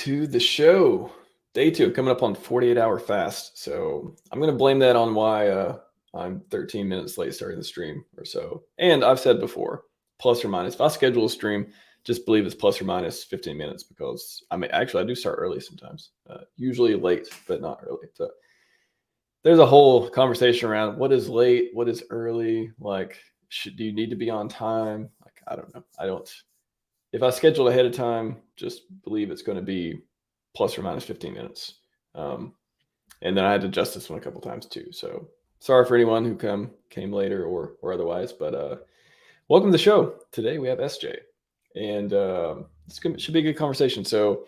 to the show. Day 2, coming up on 48-hour fast. So I'm going to blame that on why I'm 13 minutes late starting the stream or so. And I've said before, plus or minus, if I schedule a stream, just believe it's plus or minus 15 minutes because I do start early sometimes, usually late, but not early. So there's a whole conversation around what is late, what is early, like, do you need to be on time? Like, I don't know. If I schedule ahead of time, just believe it's going to be plus or minus 15 minutes. And then I had to adjust this one a couple times too. So sorry for anyone who came later or otherwise, but welcome to the show. Today we have SJ, and should be a good conversation. So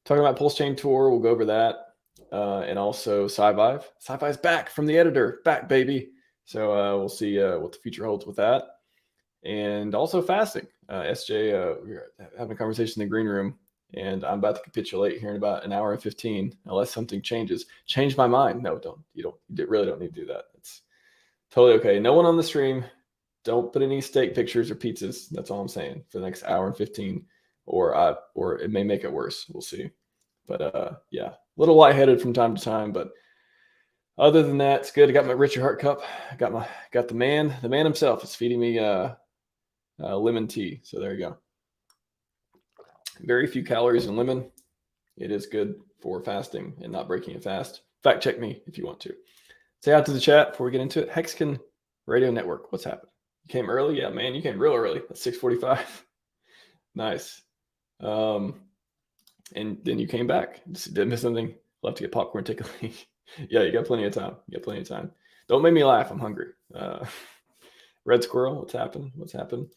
talking about PulseChain Tour, we'll go over that, and also Scivive. Scivive's back from the editor, back baby. So we'll see what the future holds with that. And also fasting. SJ, we're having a conversation in the green room, and I'm about to capitulate here in about an hour and 15, unless something changes. Change my mind. No, don't. You really don't need to do that. It's totally okay. No one on the stream. Don't put any steak pictures or pizzas. That's all I'm saying for the next hour and 15, or it may make it worse. We'll see. But yeah, a little lightheaded from time to time, but other than that, it's good. I got my Richard Hart cup. I got the man himself is feeding me lemon tea. So there you go. Very few calories in lemon. It is good for fasting and not breaking a fast. Fact check me if you want to. Say out to the chat before we get into it. Hexagon Radio Network. What's happened? You came early? Yeah, man, you came real early. That's 6:45. Nice. And then you came back. Did miss something. Left to get popcorn, take a leak. Yeah, you got plenty of time. Don't make me laugh. I'm hungry. Red Squirrel, what's happened?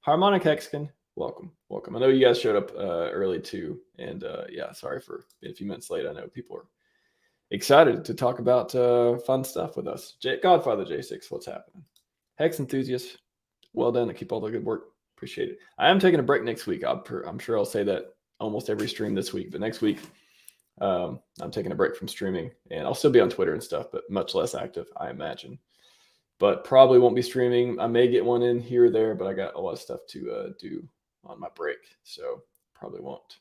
Harmonic Hexagon, welcome. I know you guys showed up early too, and yeah, sorry for being a few minutes late. I know people are excited to talk about fun stuff with us. Godfather J6, what's happening? Hex enthusiasts, well done. Keep all the good work. Appreciate it. I am taking a break next week. I'm sure I'll say that almost every stream this week, but next week I'm taking a break from streaming, and I'll still be on Twitter and stuff, but much less active, I imagine. But probably won't be streaming. I may get one in here or there, but I got a lot of stuff to do on my break, so probably won't.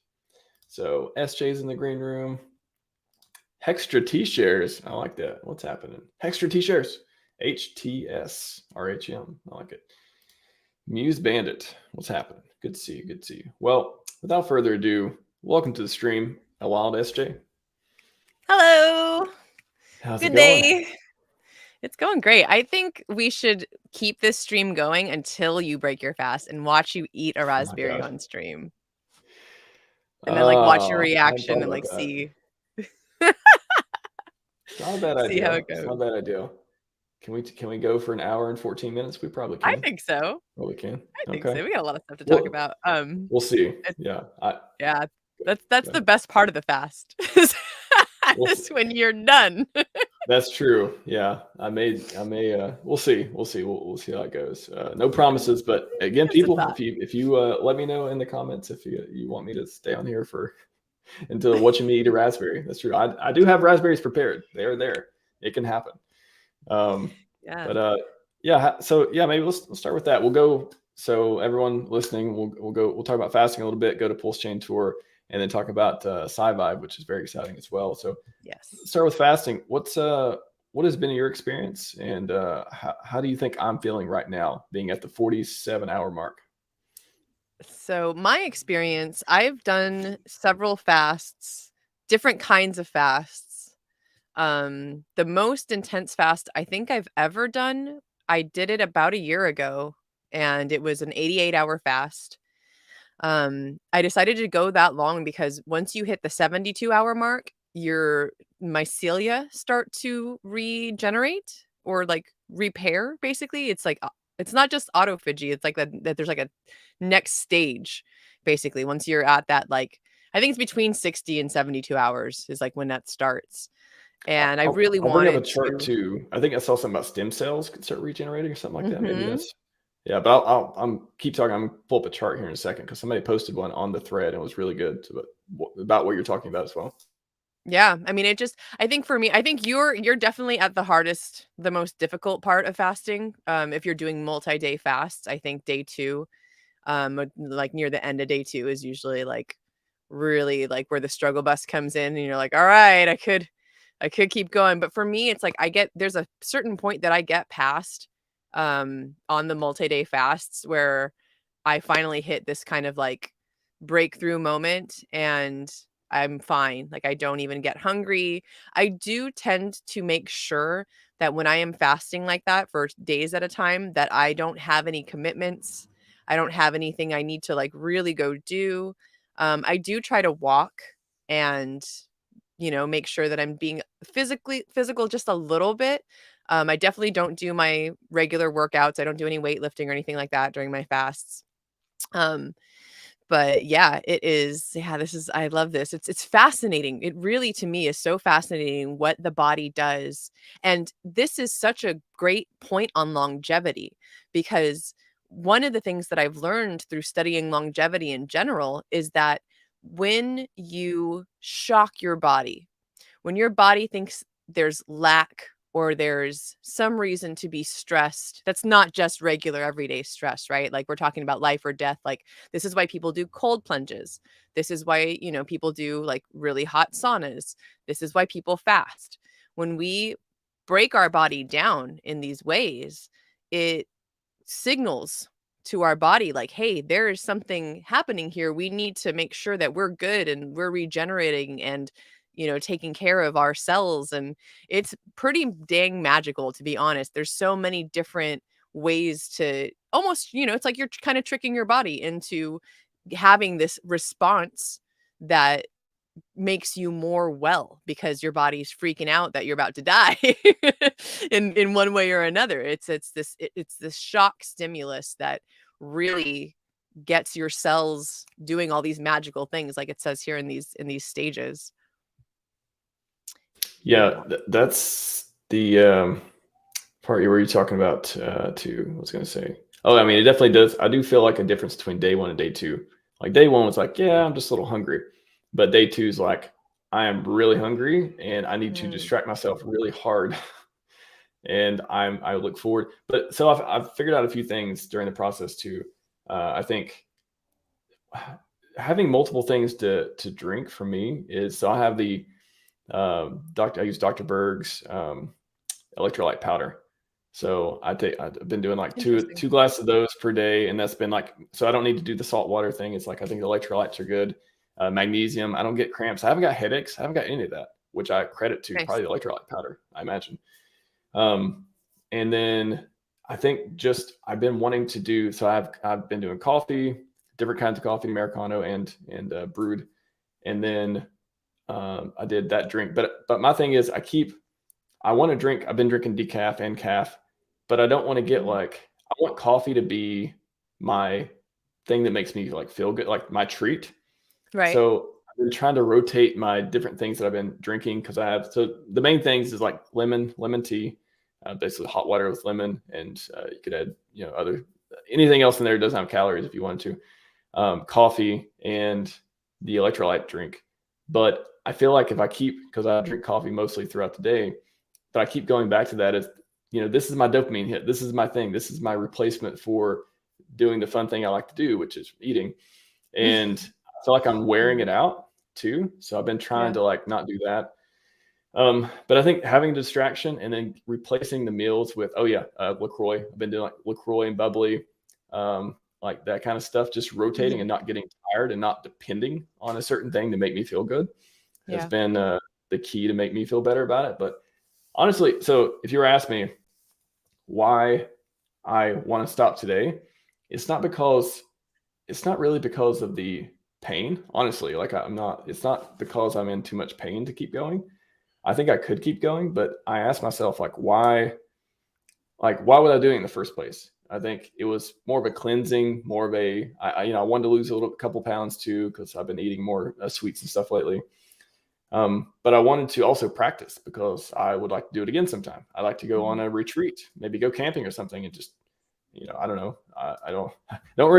So SJ's in the green room. Hextra T-shares. I like that. What's happening? Hextra T-shares. HTS. RHM. I like it. Muse Bandit. What's happening? Good to see you. Well, without further ado, welcome to the stream, A Wild SJ. Hello. How's Good it going? day. It's going great. I think we should keep this stream going until you break your fast and watch you eat a raspberry on stream. And then watch your reaction and see. It's not a bad idea. See how it goes. It's not a bad idea. Can we go for an hour and 14 minutes? We probably can. I think so. Well, we can. I think so. We got a lot of stuff to talk about. We'll see. Yeah. That's the best part of the fast. Is when you're done. That's true. Yeah. I may we'll see. We'll see how it goes. No promises, but again, people, if you let me know in the comments if you want me to stay on here until watching me eat a raspberry. That's true. I do have raspberries prepared. They are there. It can happen. Yeah. Yeah. So yeah, maybe let's start with that. We'll go. So everyone listening, we'll talk about fasting a little bit, go to PulseChain Tour, and then talk about Scivive, which is very exciting as well. So yes, start with fasting. What has been your experience, and how do you think I'm feeling right now, being at the 47-hour mark? So my experience, I've done several fasts, different kinds of fasts. The most intense fast I think I've ever done, I did it about a year ago, and it was an 88-hour fast. I decided to go that long because once you hit the 72-hour mark, your mycelia start to regenerate or repair. Basically, it's it's not just autophagy. It's that there's a next stage. Basically, once you're at that, I think it's between 60 and 72 hours is when that starts. And I really wanted to bring up a chart too. I think I saw something about stem cells could start regenerating or something like that. Maybe that's. Yeah, but I'll keep talking. I'm gonna pull up a chart here in a second because somebody posted one on the thread and it was really good about what you're talking about as well. Yeah, I mean, I think for me, I think you're definitely at the most difficult part of fasting. If you're doing multi-day fasts, I think day 2, near the end of day 2 is usually really like where the struggle bus comes in and you're like, all right, I could keep going. But for me, it's like there's a certain point that I get past on the multi-day fasts where I finally hit this kind of like breakthrough moment and I'm fine. Like I don't even get hungry. I do tend to make sure that when I am fasting like that for days at a time, that I don't have any commitments. I don't have anything I need to like really go do. I do try to walk and, you know, make sure that I'm being physical just a little bit. I definitely don't do my regular workouts. I don't do any weightlifting or anything like that during my fasts. Um, but yeah, it is this is I love this. It's fascinating. It really to me is so fascinating what the body does. And this is such a great point on longevity because one of the things that I've learned through studying longevity in general is that when you shock your body, when your body thinks there's lack or there's some reason to be stressed, that's not just regular everyday stress, right? Like we're talking about life or death. Like this is why people do cold plunges. This is why, you know, people do like really hot saunas. This is why people fast. When we break our body down in these ways, it signals to our body like, hey, there is something happening here. We need to make sure that we're good and we're regenerating and, you know, taking care of our cells. And it's pretty dang magical, to be honest. There's so many different ways to almost, you know, it's like you're kind of tricking your body into having this response that makes you more well because your body's freaking out that you're about to die in one way or another. It's this shock stimulus that really gets your cells doing all these magical things like it says here in these stages. Yeah, that's the part where you're talking about too. I was going to say, oh, I mean, it definitely does. I do feel like a difference between day one and day two. Like day one was like, yeah, I'm just a little hungry, but day two is like, I am really hungry and I need to distract myself really hard. And I look forward. But so I've figured out a few things during the process too. I think having multiple things to drink for me is, so I have the I use Dr. Berg's electrolyte powder. So I've been doing like two glasses of those per day, and that's been like, so I don't need to do the salt water thing. It's like I think the electrolytes are good. Magnesium, I don't get cramps. I haven't got headaches. I haven't got any of that, which I credit to probably the electrolyte powder, I imagine. And then I think just I've been wanting to do, so I've been doing coffee, different kinds of coffee, Americano and brewed, and then I did that drink. But my thing is I want to drink. I've been drinking decaf and calf, but I don't want to get like, I want coffee to be my thing that makes me like feel good, like my treat. Right. So I've been trying to rotate my different things that I've been drinking because so the main things is like lemon tea, basically hot water with lemon, and you could add, you know, anything else in there that doesn't have calories if you want to, coffee and the electrolyte drink. But I feel like if I because I drink coffee mostly throughout the day, but I keep going back to that as, you know, this is my dopamine hit. This is my thing. This is my replacement for doing the fun thing I like to do, which is eating. And I feel like I'm wearing it out too. So I've been trying to like not do that. But I think having distraction and then replacing the meals with, LaCroix. I've been doing like LaCroix and bubbly, like that kind of stuff, just rotating and not getting tired and not depending on a certain thing to make me feel good has been the key to make me feel better about it. But honestly, so if you were asking me why I want to stop today, it's not really because of the pain. Honestly, like it's not because I'm in too much pain to keep going. I think I could keep going, but I asked myself, like, why would I do it in the first place? I think it was more of a cleansing, more of I wanted to lose a couple pounds too, because I've been eating more sweets and stuff lately. But I wanted to also practice because I would like to do it again sometime. I like to go on a retreat, maybe go camping or something, and just, you know, I don't know. I don't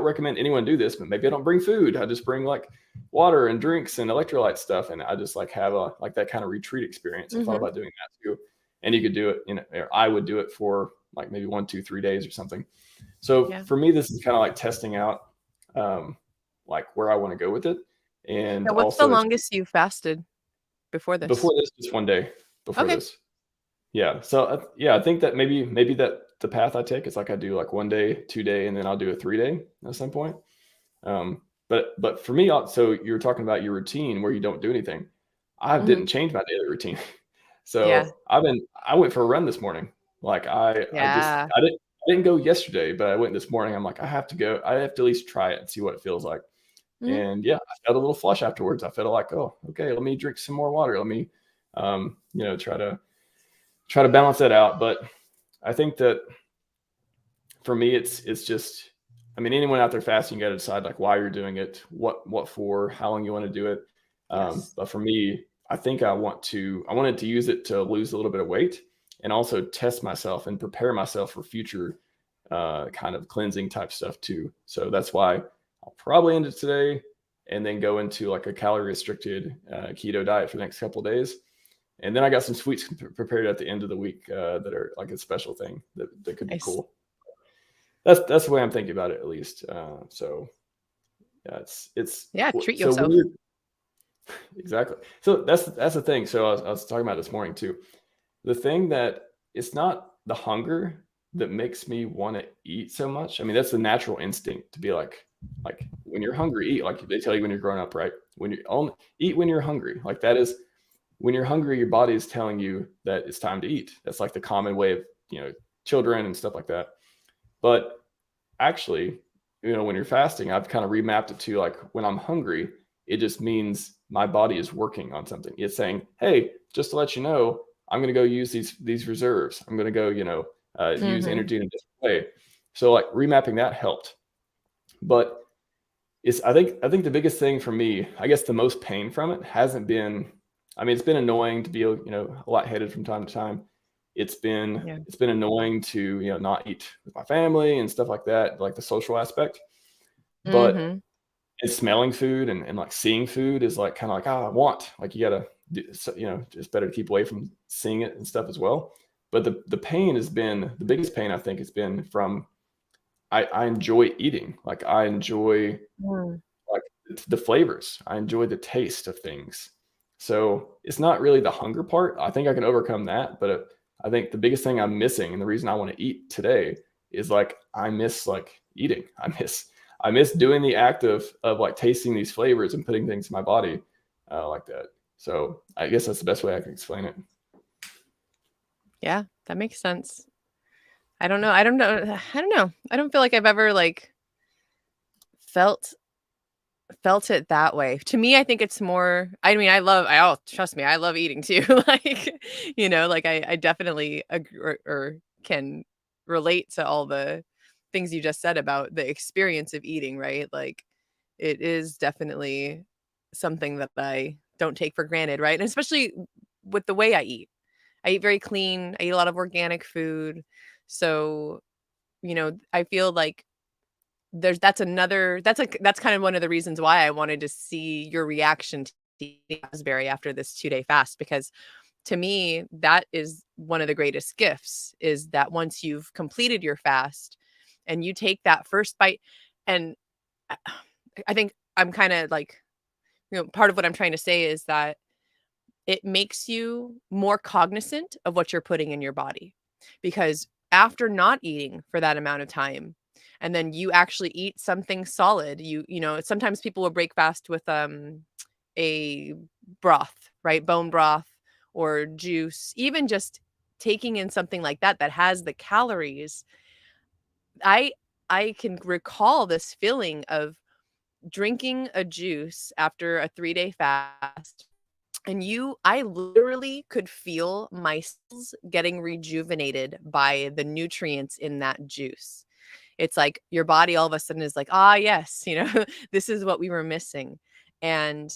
recommend anyone do this, but maybe I don't bring food. I just bring like water and drinks and electrolyte stuff, and I just like have that kind of retreat experience. I thought about doing that too, and you could do it, or I would do it for like maybe 1, 2, 3 days or something. So for me, this is kind of like testing out like where I want to go with it. And Yeah, what's the also it's longest you fasted before before this? this, just one day before Okay. this. Yeah. So yeah, I think that maybe that the path I take is like I do like 1 day, 2 day, and then I'll do a 3 day at some point. But for me, so you're talking about your routine where you don't do anything. I Hmm. didn't change my daily routine. Yeah. So I went for a run this morning. Like Yeah. I didn't go yesterday, but I went this morning. I'm like, I have to go. I have to at least try it and see what it feels like. Hmm. And yeah, I felt a little flush afterwards. I felt like, oh, okay, let me drink some more water. Let me, try to balance that out. But I think that for me, it's just, I mean, anyone out there fasting, you got to decide like why you're doing it, what for, how long you want to do it. Yes. But for me, I think I wanted to use it to lose a little bit of weight and also test myself and prepare myself for future kind of cleansing type stuff too. So that's why I'll probably end it today and then go into like a calorie restricted keto diet for the next couple of days. And then I got some sweets prepared at the end of the week that are like a special thing that could be Nice. cool. That's the way I'm thinking about it, at least. So yeah, it's Yeah, treat so when yourself. you're exactly. So that's the thing. So I was talking about this morning too. The thing that it's not the hunger that makes me want to eat so much. I mean, that's the natural instinct to be like when you're hungry, eat. Like they tell you when you're growing up, right? When you only eat when you're hungry. Like that is when you're hungry, your body is telling you that it's time to eat. That's like the common way of children and stuff like that. But actually, when you're fasting, I've kind of remapped it to like when I'm hungry, it just means my body is working on something. It's saying, hey, just to let you know, I'm going to go use these reserves. I'm going to go, use Hmm. energy in a different way. So like remapping that helped. But I think the biggest thing for me, I guess the most pain from it hasn't been, I mean, it's been annoying to be, a lot headed from time to time. Yeah. It's been annoying to, not eat with my family and stuff like that, like the social aspect. But Hmm. it's smelling food and like seeing food is like kind of like, I want, like you gotta it's better to keep away from seeing it and stuff as well. But the pain has been the biggest pain I think has been from I enjoy eating. Like I enjoy Mm. like the flavors. I enjoy the taste of things. So it's not really the hunger part. I think I can overcome that, but I think the biggest thing I'm missing and the reason I want to eat today is like I miss like eating. I miss doing the act of like tasting these flavors and putting things in my body like that. So I guess that's the best way I can explain it. Yeah, that makes sense. I don't know. I don't know. I don't know. I don't feel like I've ever like felt felt it that way. To me, I think it's more, I mean, oh, trust me, I love eating too. Like, like I definitely agree or can relate to all the things you just said about the experience of eating, right? Like it is definitely something that I don't take for granted, right? And especially with the way I eat. I eat very clean. I eat a lot of organic food. So, I feel like that's kind of one of the reasons why I wanted to see your reaction to eating raspberry after this 2-day fast, because to me, that is one of the greatest gifts, is that once you've completed your fast and you take that first bite, and I I think I'm kinda like, part of what I'm trying to say is that it makes you more cognizant of what you're putting in your body. Because after not eating for that amount of time, and then you actually eat something solid, sometimes people will break fast with a broth, right? Bone broth or juice, even just taking in something like that that has the calories. I I can recall this feeling of drinking a juice after a 3-day fast, and I literally could feel my cells getting rejuvenated by the nutrients in that juice. It's like your body all of a sudden is like, "Ah, yes, this is what we were missing." And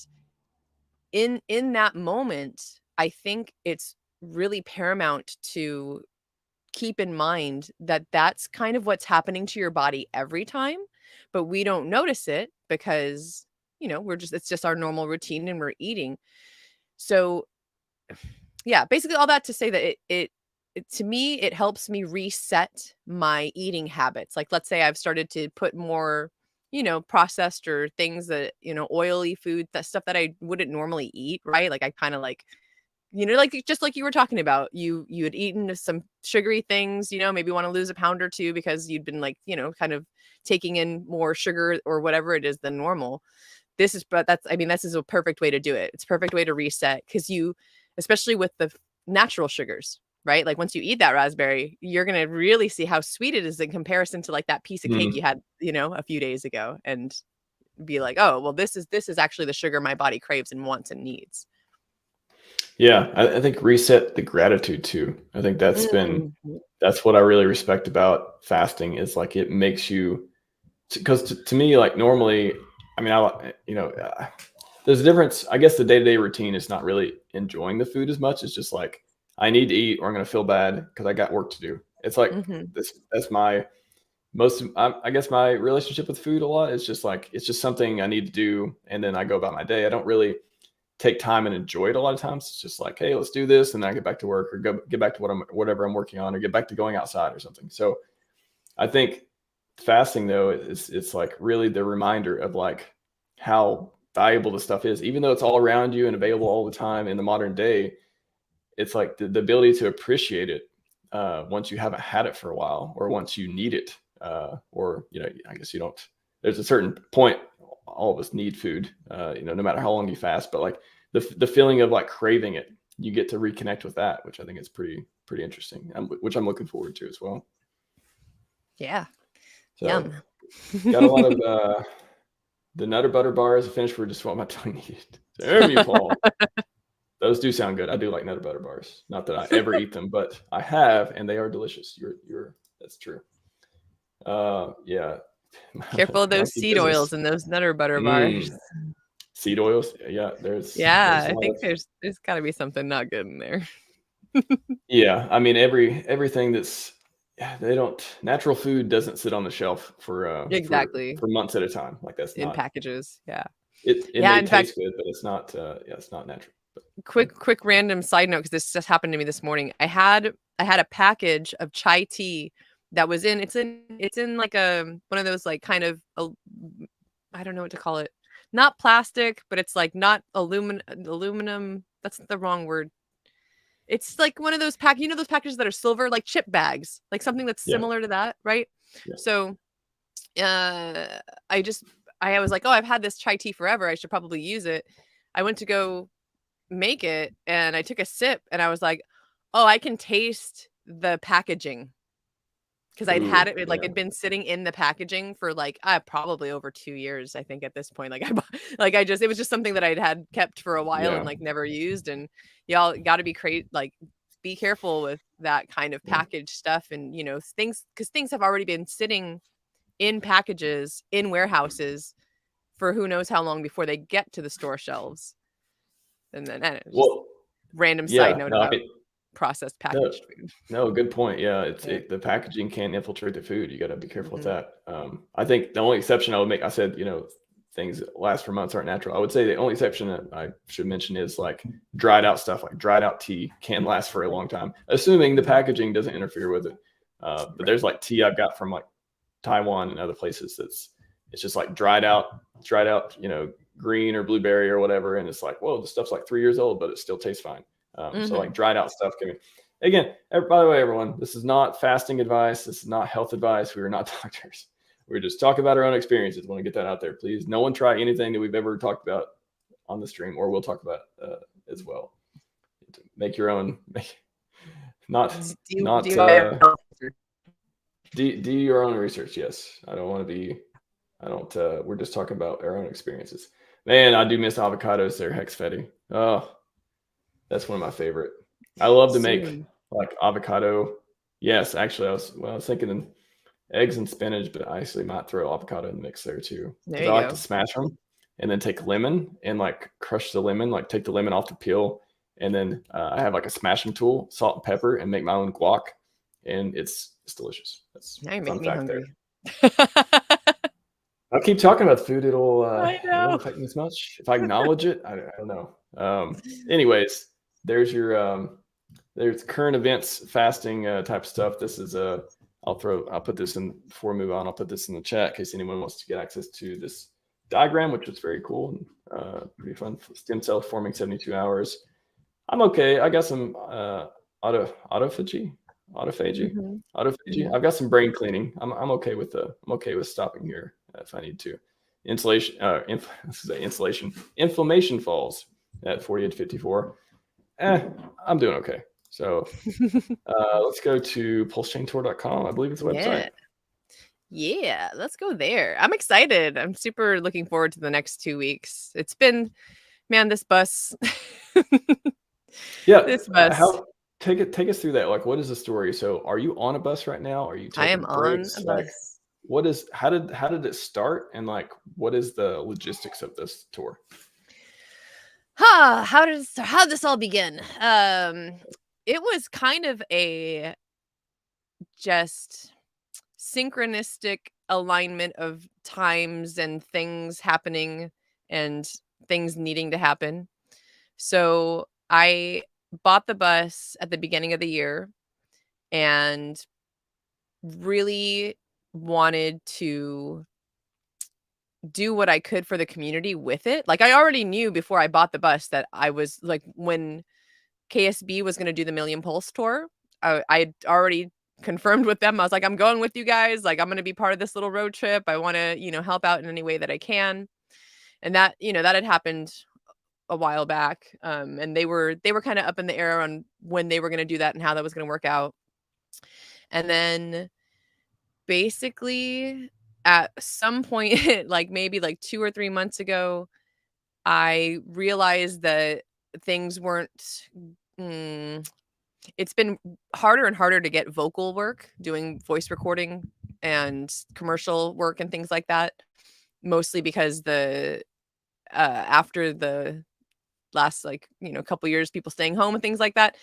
in that moment, I think it's really paramount to keep in mind that that's kind of what's happening to your body every time, but we don't notice it because, it's just our normal routine and we're eating. So, yeah, basically all that to say that it to me, it helps me reset my eating habits. Like, let's say I've started to put more you know, processed or things that, you know, oily food, that stuff that I wouldn't normally eat, right? Like I kind of like, you know, like just like you were talking about, you had eaten some sugary things, you know, maybe want to lose a pound or two because you'd been like, you know, kind of taking in more sugar or whatever it is than normal. But that's, I mean, this is a perfect way to do it. It's a perfect way to reset, because you, especially with the natural sugars, right? Like once you eat that raspberry, you're going to really see how sweet it is in comparison to like that piece of cake you had, you know, a few days ago, and be like, oh, well, this is actually the sugar my body craves and wants and needs. Yeah, I think reset the gratitude too. I think that's what I really respect about fasting, is like it makes you, because to me, like normally, I mean, there's a difference. I guess the day-to-day routine is not really enjoying the food as much. It's just like, I need to eat or I'm going to feel bad because I got work to do. It's like that's my I guess my relationship with food a lot is just like, it's just something I need to do. And then I go about my day. I don't really take time and enjoy it a lot of times. It's just like, hey, let's do this. And then I get back to work, or get back to whatever I'm working on, or get back to going outside or something. So I think fasting though, it's like really the reminder of like how valuable this stuff is, even though it's all around you and available all the time in the modern day. It's like the ability to appreciate it once you haven't had it for a while, or once you need it, or, you know, I guess you don't, there's a certain point, all of us need food, you know, no matter how long you fast, but like the feeling of like craving it, you get to reconnect with that, which I think is pretty interesting, which I'm looking forward to as well. Yeah. So, yum. Got a lot of the Nutter Butter bars. Finished for just what my tongue needed. There you, Paul. Those do sound good. I do like Nutter Butter bars. Not that I ever eat them, but I have, and they are delicious. That's true. Yeah. Careful of those seed oils and those Nutter Butter bars. Seed oils. Yeah. I think there's got to be something not good in there. Yeah. I mean, everything that's, natural food doesn't sit on the shelf for exactly for months at a time. Like that's in not packages. Yeah. It may taste good, but it's not it's not natural. Quick random side note, because this just happened to me this morning. I had a package of chai tea that was it's in like one of those like kind of I don't know what to call it. Not plastic, but it's like not aluminum. That's the wrong word. It's like one of those those packages that are silver, like chip bags, like something that's similar to that, right? Yeah. So I was like, oh, I've had this chai tea forever. I should probably use it. I went to go make it, and I took a sip, and I was like, oh, I can taste the packaging, because I'd had it like it'd been sitting in the packaging for like probably over 2 years, I think, at this point. Like it was just something that I'd had kept for a while and like never used. And y'all got to be be careful with that kind of packaged stuff, and you know, things, because things have already been sitting in packages in warehouses for who knows how long before they get to the store shelves. And then random side note about processed packaged food. No, good point. Yeah, the packaging can infiltrate the food. You got to be careful with that. I think the only exception I would make, I said, you know, things that last for months aren't natural. I would say the only exception that I should mention is like dried out stuff, like dried out tea can last for a long time, assuming the packaging doesn't interfere with it. But there's like tea I've got from like Taiwan and other places it's just like dried out, you know, green or blueberry or whatever, and it's like, whoa, this stuff's like 3 years old, but it still tastes fine. So like dried out stuff can be, again, by the way, everyone, this is not fasting advice, this is not health advice, we are not doctors, we're just talking about our own experiences. Want to get that out there, please. No one try anything that we've ever talked about on the stream, or we'll talk about as well. Make your own, do your own research. Yes, we're just talking about our own experiences. Man, I do miss avocados. They're hex fetty. Oh, that's one of my favorite. I love to make like avocado. Yes, actually, I was thinking eggs and spinach, but I actually might throw avocado in the mix there too. Because I like to smash them and then take lemon and like crush the lemon, like take the lemon off the peel. And then I have like a smashing tool, salt and pepper, and make my own guac. And it's delicious. That's now you make me hungry. I'll keep talking about food. It won't affect me as much if I acknowledge it. I don't know. Anyways, there's your there's current events fasting type stuff. This is I'll put this in before we move on. I'll put this in the chat in case anyone wants to get access to this diagram, which is very cool and pretty fun. Stem cells forming 72 hours. I'm okay. I got some autophagy. I've got some brain cleaning. I'm okay with stopping here if I need to. Inflammation falls at 48 to 54. I'm doing okay. So let's go to PulseChainTour.com. I believe it's the website. Yeah, let's go there. I'm excited. I'm super looking forward to the next 2 weeks. It's been, man, this bus. Yeah, this bus. Take us through that. Like, what is the story? So, are you on a bus right now? Are you taking I am breaks? on a Like, bus. how did it start? And like, what is the logistics of this tour? How did this all begin? It was kind of a just synchronistic alignment of times and things happening and things needing to happen. So I bought the bus at the beginning of the year and really wanted to do what I could for the community with it. Like, I already knew before I bought the bus that I was like, when KSB was going to do the Million Pulse tour, I'd already confirmed with them. I was like, I'm going with you guys. Like, I'm going to be part of this little road trip. I want to, help out in any way that I can. And that, that had happened a while back. And they were kind of up in the air on when they were going to do that and how that was going to work out. And then basically at some point, like maybe like 2 or 3 months ago, I realized that things weren't, it's been harder and harder to get vocal work, doing voice recording and commercial work and things like that, mostly because after the last, like, couple years, people staying home and things like that,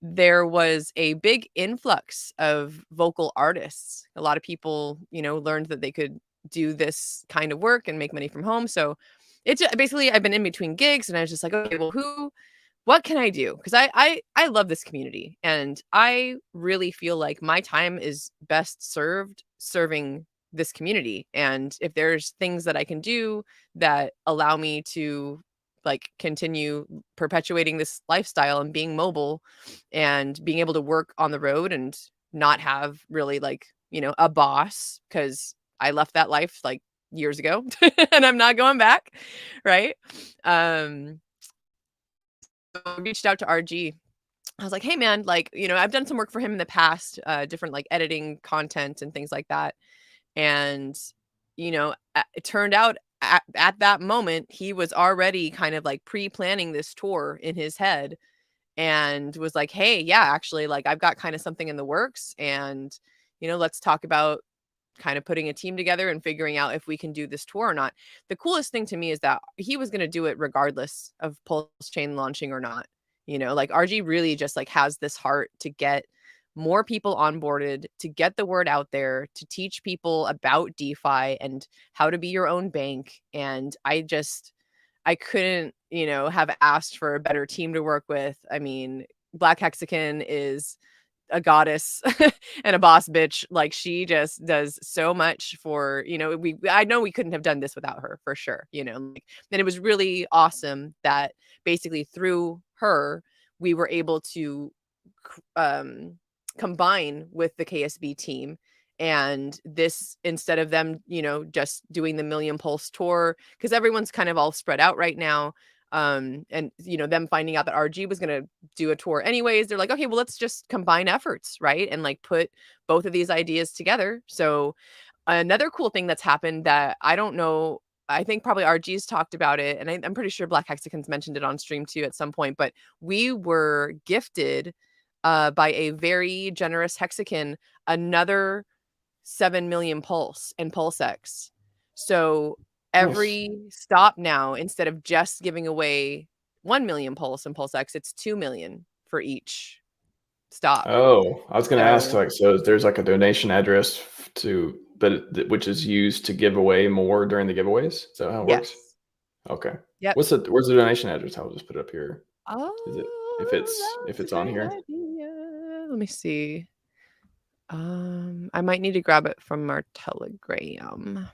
there was a big influx of vocal artists. A lot of people, learned that they could do this kind of work and make money from home. So it's basically, I've been in between gigs and I was just like, okay, well, what can I do? Because I love this community and I really feel like my time is best served serving this community. And if there's things that I can do that allow me to like continue perpetuating this lifestyle and being mobile and being able to work on the road and not have really like, a boss, because I left that life like years ago and I'm not going back. Right. So I reached out to RG. I was like, hey man, like, I've done some work for him in the past, different like editing content and things like that. And, it turned out at that moment, he was already kind of like pre-planning this tour in his head and was like, hey, yeah, actually, like I've got kind of something in the works and, let's talk about kind of putting a team together and figuring out if we can do this tour or not. The coolest thing to me is that he was going to do it regardless of PulseChain launching or not. Like RG really just like has this heart to get more people onboarded, to get the word out there, to teach people about DeFi and how to be your own bank. And I couldn't, have asked for a better team to work with. I mean, Black Hexagon is a goddess and a boss bitch. Like, she just does so much for, I know we couldn't have done this without her for sure, and it was really awesome that basically through her, we were able to combine with the KSB team. And this, instead of them, just doing the Million Pulse tour, because everyone's kind of all spread out right now. And them finding out that RG was going to do a tour anyways, they're like, okay, well, let's just combine efforts, right? And like put both of these ideas together. So another cool thing that's happened that I don't know, I think probably RG's talked about it, and I'm pretty sure Black Hexagon's mentioned it on stream too at some point, but we were gifted by a very generous Hexagon another 7 million pulse and PulseX. So every stop now, instead of just giving away 1 million pulse and PulseX, it's 2 million for each stop. Oh, I was going to ask, like, so there's like a donation address which is used to give away more during the giveaways? Is that how it works? Okay. Yep. Where's the donation address? I'll just put it up here. Oh, Is it if it's on here? idea. Let me see. I might need to grab it from our Telegram.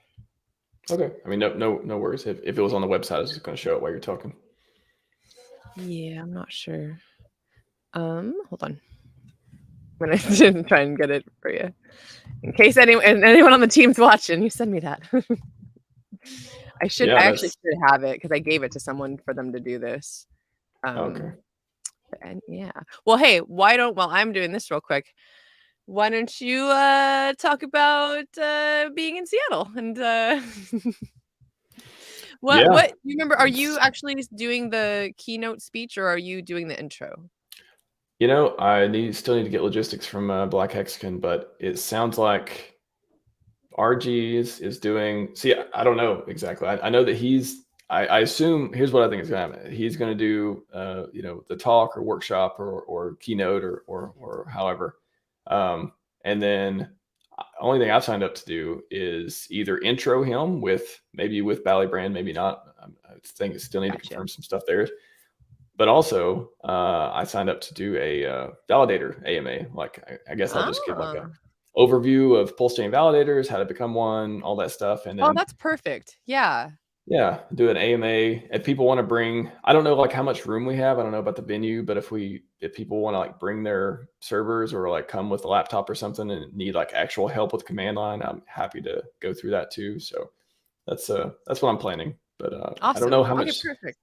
Okay. I mean, no worries. If it was on the website, I was just going to show it while you're talking. Yeah, I'm not sure. Hold on. I'm gonna try and get it for you. In case anyone on the team's watching, you send me that. I actually should have it because I gave it to someone for them to do this. Okay. And yeah. Well, hey, while I'm doing this real quick, why don't you talk about being in Seattle and what you remember? Are you actually doing the keynote speech or are you doing the intro? You know, I still need to get logistics from Black Hexagon, but it sounds like RG is doing. See, I don't know exactly. I know that I assume here's what I think is going to happen. He's going to do, the talk or workshop or keynote or however, and then only thing I've signed up to do is either intro him maybe with Bally Brand, maybe not. I think I still need to confirm some stuff there. But also, I signed up to do a validator AMA. Like, I guess I'll just give like a overview of PulseChain validators, how to become one, all that stuff, and then that's perfect. Yeah, do an AMA. If people want to bring, I don't know like how much room we have. I don't know about the venue, but if people want to like bring their servers or like come with a laptop or something and need like actual help with command line, I'm happy to go through that too. So that's what I'm planning. But awesome. I don't know how much. Perfect.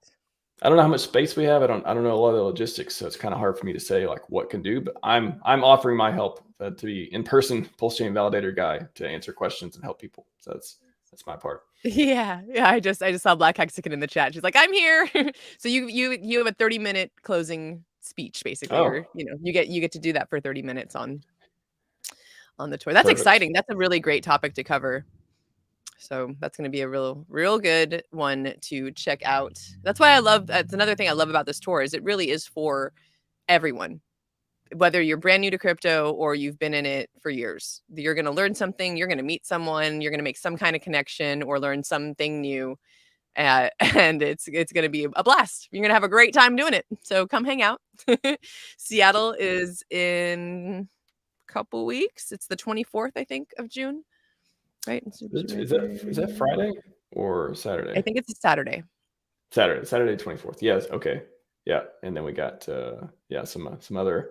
I don't know how much space we have. I don't know a lot of the logistics, so it's kind of hard for me to say like what can do. But I'm offering my help to be in person PulseChain validator guy to answer questions and help people. So that's my part. Yeah. I just saw Black Hexagon in the chat. She's like, I'm here. So you have a 30-minute closing speech basically, or you get to do that for 30 minutes on the tour. That's perfect. Exciting. That's a really great topic to cover. So that's going to be a real good one to check out. That's why that's another thing I love about this tour is it really is for everyone. Whether you're brand new to crypto or you've been in it for years, you're going to learn something, you're going to meet someone, you're going to make some kind of connection or learn something new. And it's going to be a blast. You're going to have a great time doing it. So come hang out. Seattle is in a couple weeks. It's the 24th, I think, of June. Right? Is that Friday or Saturday? I think it's a Saturday. Saturday 24th. Yes. Okay. Yeah. And then we got some other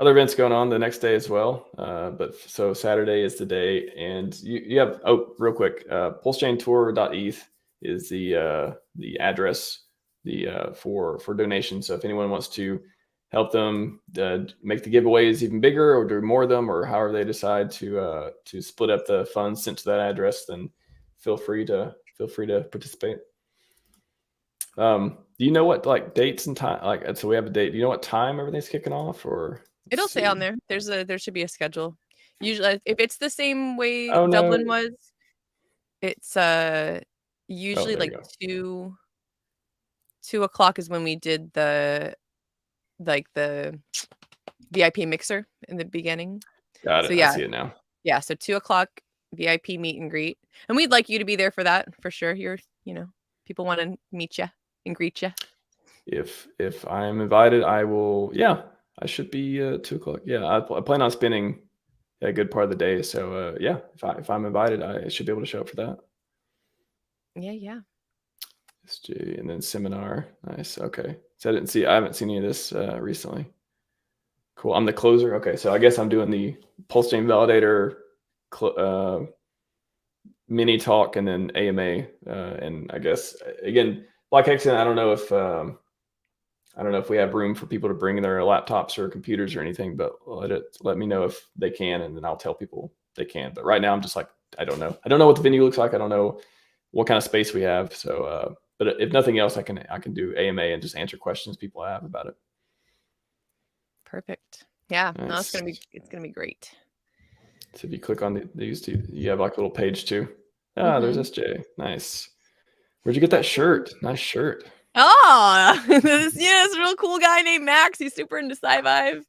events going on the next day as well. But so Saturday is the day, and you have real quick, PulseChainTour.eth is the address for donations. So if anyone wants to help them make the giveaways even bigger or do more of them, or however they decide to split up the funds sent to that address, then feel free to participate. Do you know what like dates and time? Like, so we have a date. Do you know what time everything's kicking off, or it'll say on there? There should be a schedule. Usually, if it's the same way Dublin was, it's usually like 2:00 is when we did the VIP mixer in the beginning. Got it. So, yeah. I see it now. Yeah. So 2:00 VIP meet and greet. And we'd like you to be there for that for sure. People want to meet you and greet you. If I'm invited, I will. Yeah, I should be 2:00. Yeah, I plan on spending a good part of the day. So yeah, if I'm invited, I should be able to show up for that. Yeah. SG and then seminar. Nice. Okay. So I haven't seen any of this recently. Cool. I'm the closer. Okay. So I guess I'm doing the PulseChain validator mini talk and then AMA. And I guess again, Black Hexagon, I don't know if we have room for people to bring their laptops or computers or anything, but let me know if they can, and then I'll tell people they can. But right now I'm just like, I don't know. I don't know what the venue looks like. I don't know what kind of space we have. So, but if nothing else, I can do AMA and just answer questions people have about it. Perfect. Yeah, nice. No, it's gonna be great. So if you click on these two, you have like a little page too. There's SJ. Nice. Where'd you get that shirt? Nice shirt. Oh, this real cool guy named Max. He's super into Scivive.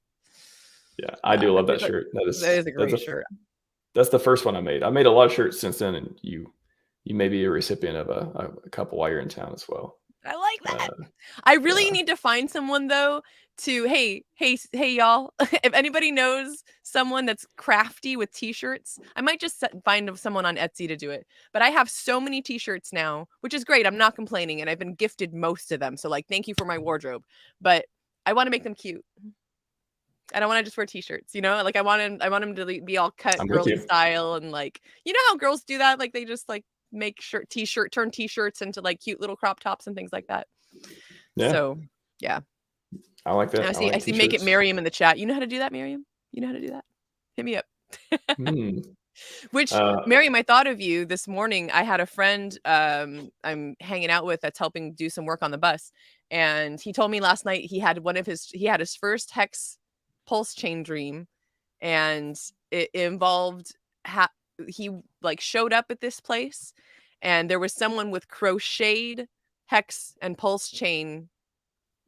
Yeah, I do love that shirt. That is a great shirt. That's the first one I made. I made a lot of shirts since then, and you may be a recipient of a couple while you're in town as well. I like that. Uh, I really yeah, need to find someone though to hey y'all. If anybody knows someone that's crafty with t-shirts, I might just find someone on Etsy to do it. But I have so many t-shirts now, which is great. I'm not complaining, and I've been gifted most of them. So like, thank you for my wardrobe. But I want to make them cute. I don't want to just wear t-shirts, you know? Like I want them to be all cut I'm with girly you. style, and like, you know how girls do that? Like they just like make turn t-shirts into like cute little crop tops and things like that. Yeah, So yeah. I like that. I I like see Make It t-shirts. Miriam in the chat. You know how to do that, Miriam? You know how to do that? Hit me up. Hmm. Which, Uh, Miriam, I thought of you this morning. I had a friend I'm hanging out with that's helping do some work on the bus. And he told me last night he had his first hex pulse chain dream. And it involved he like showed up at this place, and there was someone with crocheted hex and pulse chain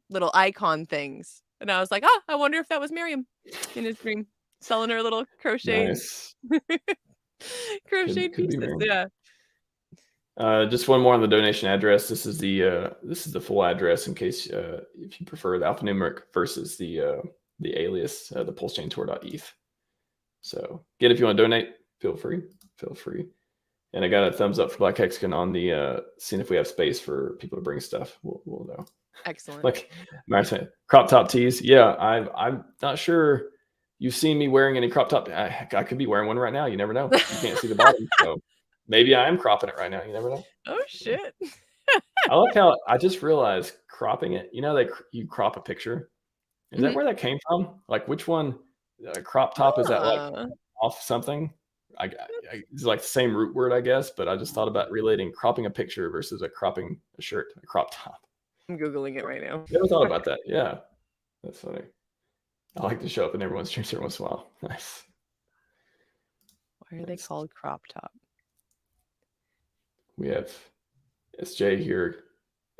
little icon things. And I was like, "Oh, I wonder if that was Miriam in his dream, selling her little crocheted nice. crocheted Could be pieces." Mary. Yeah. Just one more on the donation address. This is the full address in case if you prefer the alphanumeric versus the alias, the PulseChainTour.eth. So again, if you want to donate, feel free. Feel free. And I got a thumbs up for Black Hexagon on the seeing if we have space for people to bring stuff. We'll know. Excellent. Like Martin, crop top tees. Yeah, I'm not sure you've seen me wearing any crop top. I could be wearing one right now. You never know. You can't see the bottom, so maybe I am cropping it right now. You never know. Oh shit. I like how I just realized cropping it. You know, you crop a picture. Is that Mhm. where that came from? Like, which one? Crop top, is that like Ah, off something? It's like the same root word, I guess. But I just thought about relating cropping a picture versus cropping a shirt, a crop top. I'm Googling it right now. Never thought about that. Yeah, that's funny. I like to show up in everyone's streams every once in a while. Nice. Why are they called crop top? We have SJ here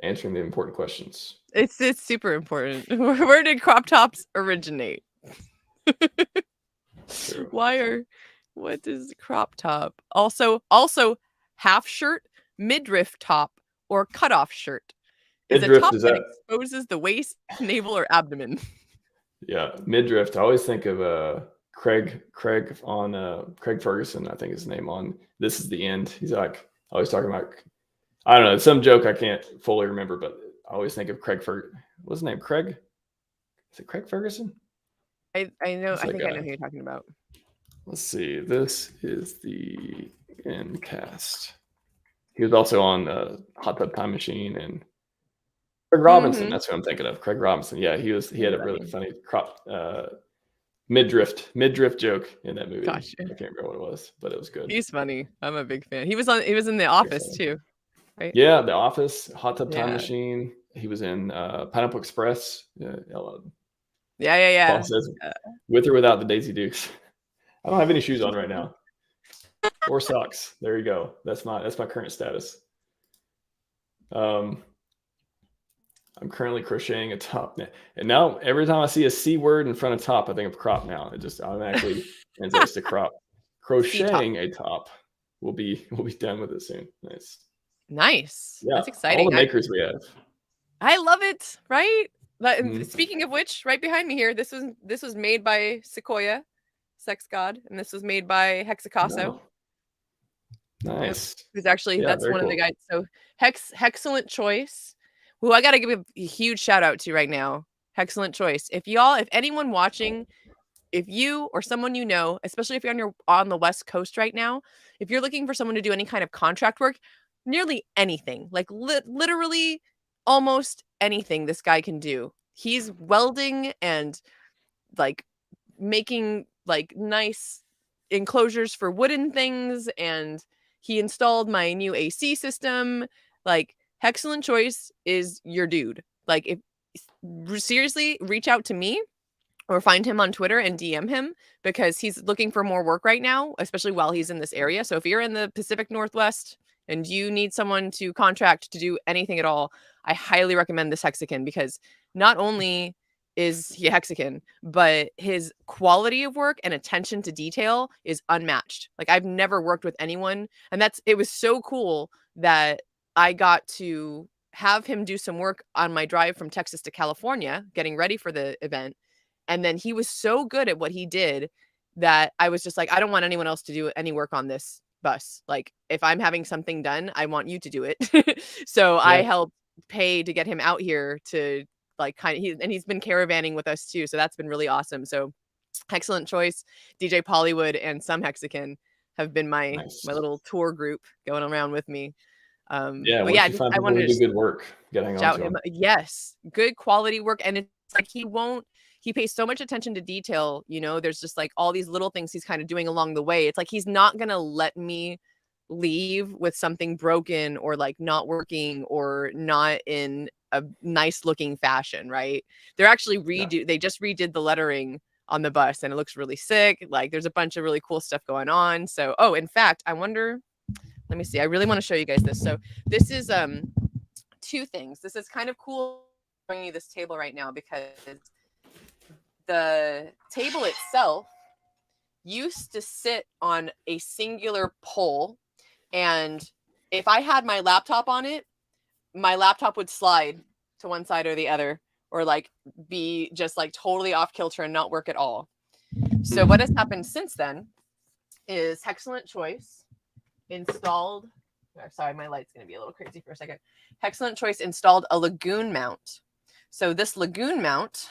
answering the important questions. It's super important. Where did crop tops originate? True. What is crop top? Also half shirt, midriff top, or cutoff shirt is a Midriff, top is that that? exposes the waist, navel, or abdomen. Yeah, midriff. I always think of Craig Craig Ferguson, I think his name on This Is the End. He's like always talking about, I don't know, some joke I can't fully remember, but I always think of Craig Ferguson. What's his name? Craig? Is it Craig Ferguson? I know. What's I that think I know guy? who you're talking about. Let's see. This is the end cast. He was also on Hot Tub Time Machine and Craig Robinson. Mm-hmm. That's who I'm thinking of. Craig Robinson. Yeah, he had a really Funny. funny crop midriff joke in that movie. Gosh, I can't remember what it was, but it was good. he's funny. I'm a big fan. He was in The Office too, right? Yeah, The Office, Hot Tub Time Yeah. Machine. He was in Pineapple Express. Yeah. Paul says, with or without the Daisy Dukes. I don't have any shoes on right now, or socks. There you go. That's my current status. I'm currently crocheting a top, and now every time I see a C word in front of top, I think of crop. Now it just automatically translates to crop. Crocheting a top. We'll be done with it soon. Nice. Yeah, That's all exciting. the makers we have. I love it. Right. Mhm. Speaking of which, right behind me here, this was made by Sequoia, Sex God, and this was made by Hexacaso. No. Nice. Who's actually Yeah, that's very one of the cool. guys. So excellent choice. Who I gotta give a huge shout out to right now. Excellent choice. If anyone watching, if you or someone you know, especially if you're on the West Coast right now, if you're looking for someone to do any kind of contract work, nearly anything, like literally almost anything this guy can do. He's welding and like making like nice enclosures for wooden things, and he installed my new AC system. Like, excellent choice is your dude. Like, if seriously, reach out to me or find him on Twitter and DM him, because he's looking for more work right now, especially while he's in this area. So if you're in the Pacific Northwest and you need someone to contract to do anything at all, I highly recommend this Hexagon, because not only is he Hexagon, but his quality of work and attention to detail is unmatched. Like, I've never worked with anyone, and it was so cool that I got to have him do some work on my drive from Texas to California, getting ready for the event. And then he was so good at what he did that I was just like, I don't want anyone else to do any work on this bus. Like, if I'm having something done, I want you to do it. So I Yeah. helped pay to get him out here to like and he's been caravanning with us too. So that's been really awesome. So excellent choice. DJ Pollywood and Some Hexagon have been my Nice. little tour group going around with me. Yeah. But yeah, Once you find I people wanted who to do good work, you gotta hang on shout to him. them. Yes, good quality work. And it's like he pays so much attention to detail. You know, there's just like all these little things he's kind of doing along the way. It's like he's not gonna let me leave with something broken or like not working or not in a nice looking fashion, right? They're actually they just redid the lettering on the bus and it looks really sick. Like there's a bunch of really cool stuff going on. So, oh, in fact, I wonder, let me see. I really want to show you guys this. So this is two things. This is kind of cool showing you this table right now because the table itself used to sit on a singular pole, and if I had my laptop on it, my laptop would slide to one side or the other, or like be just like totally off kilter and not work at all. So what has happened since then is Excellent Choice installed, sorry, my light's going to be a little crazy for a second. Excellent Choice installed a lagoon mount. So this lagoon mount,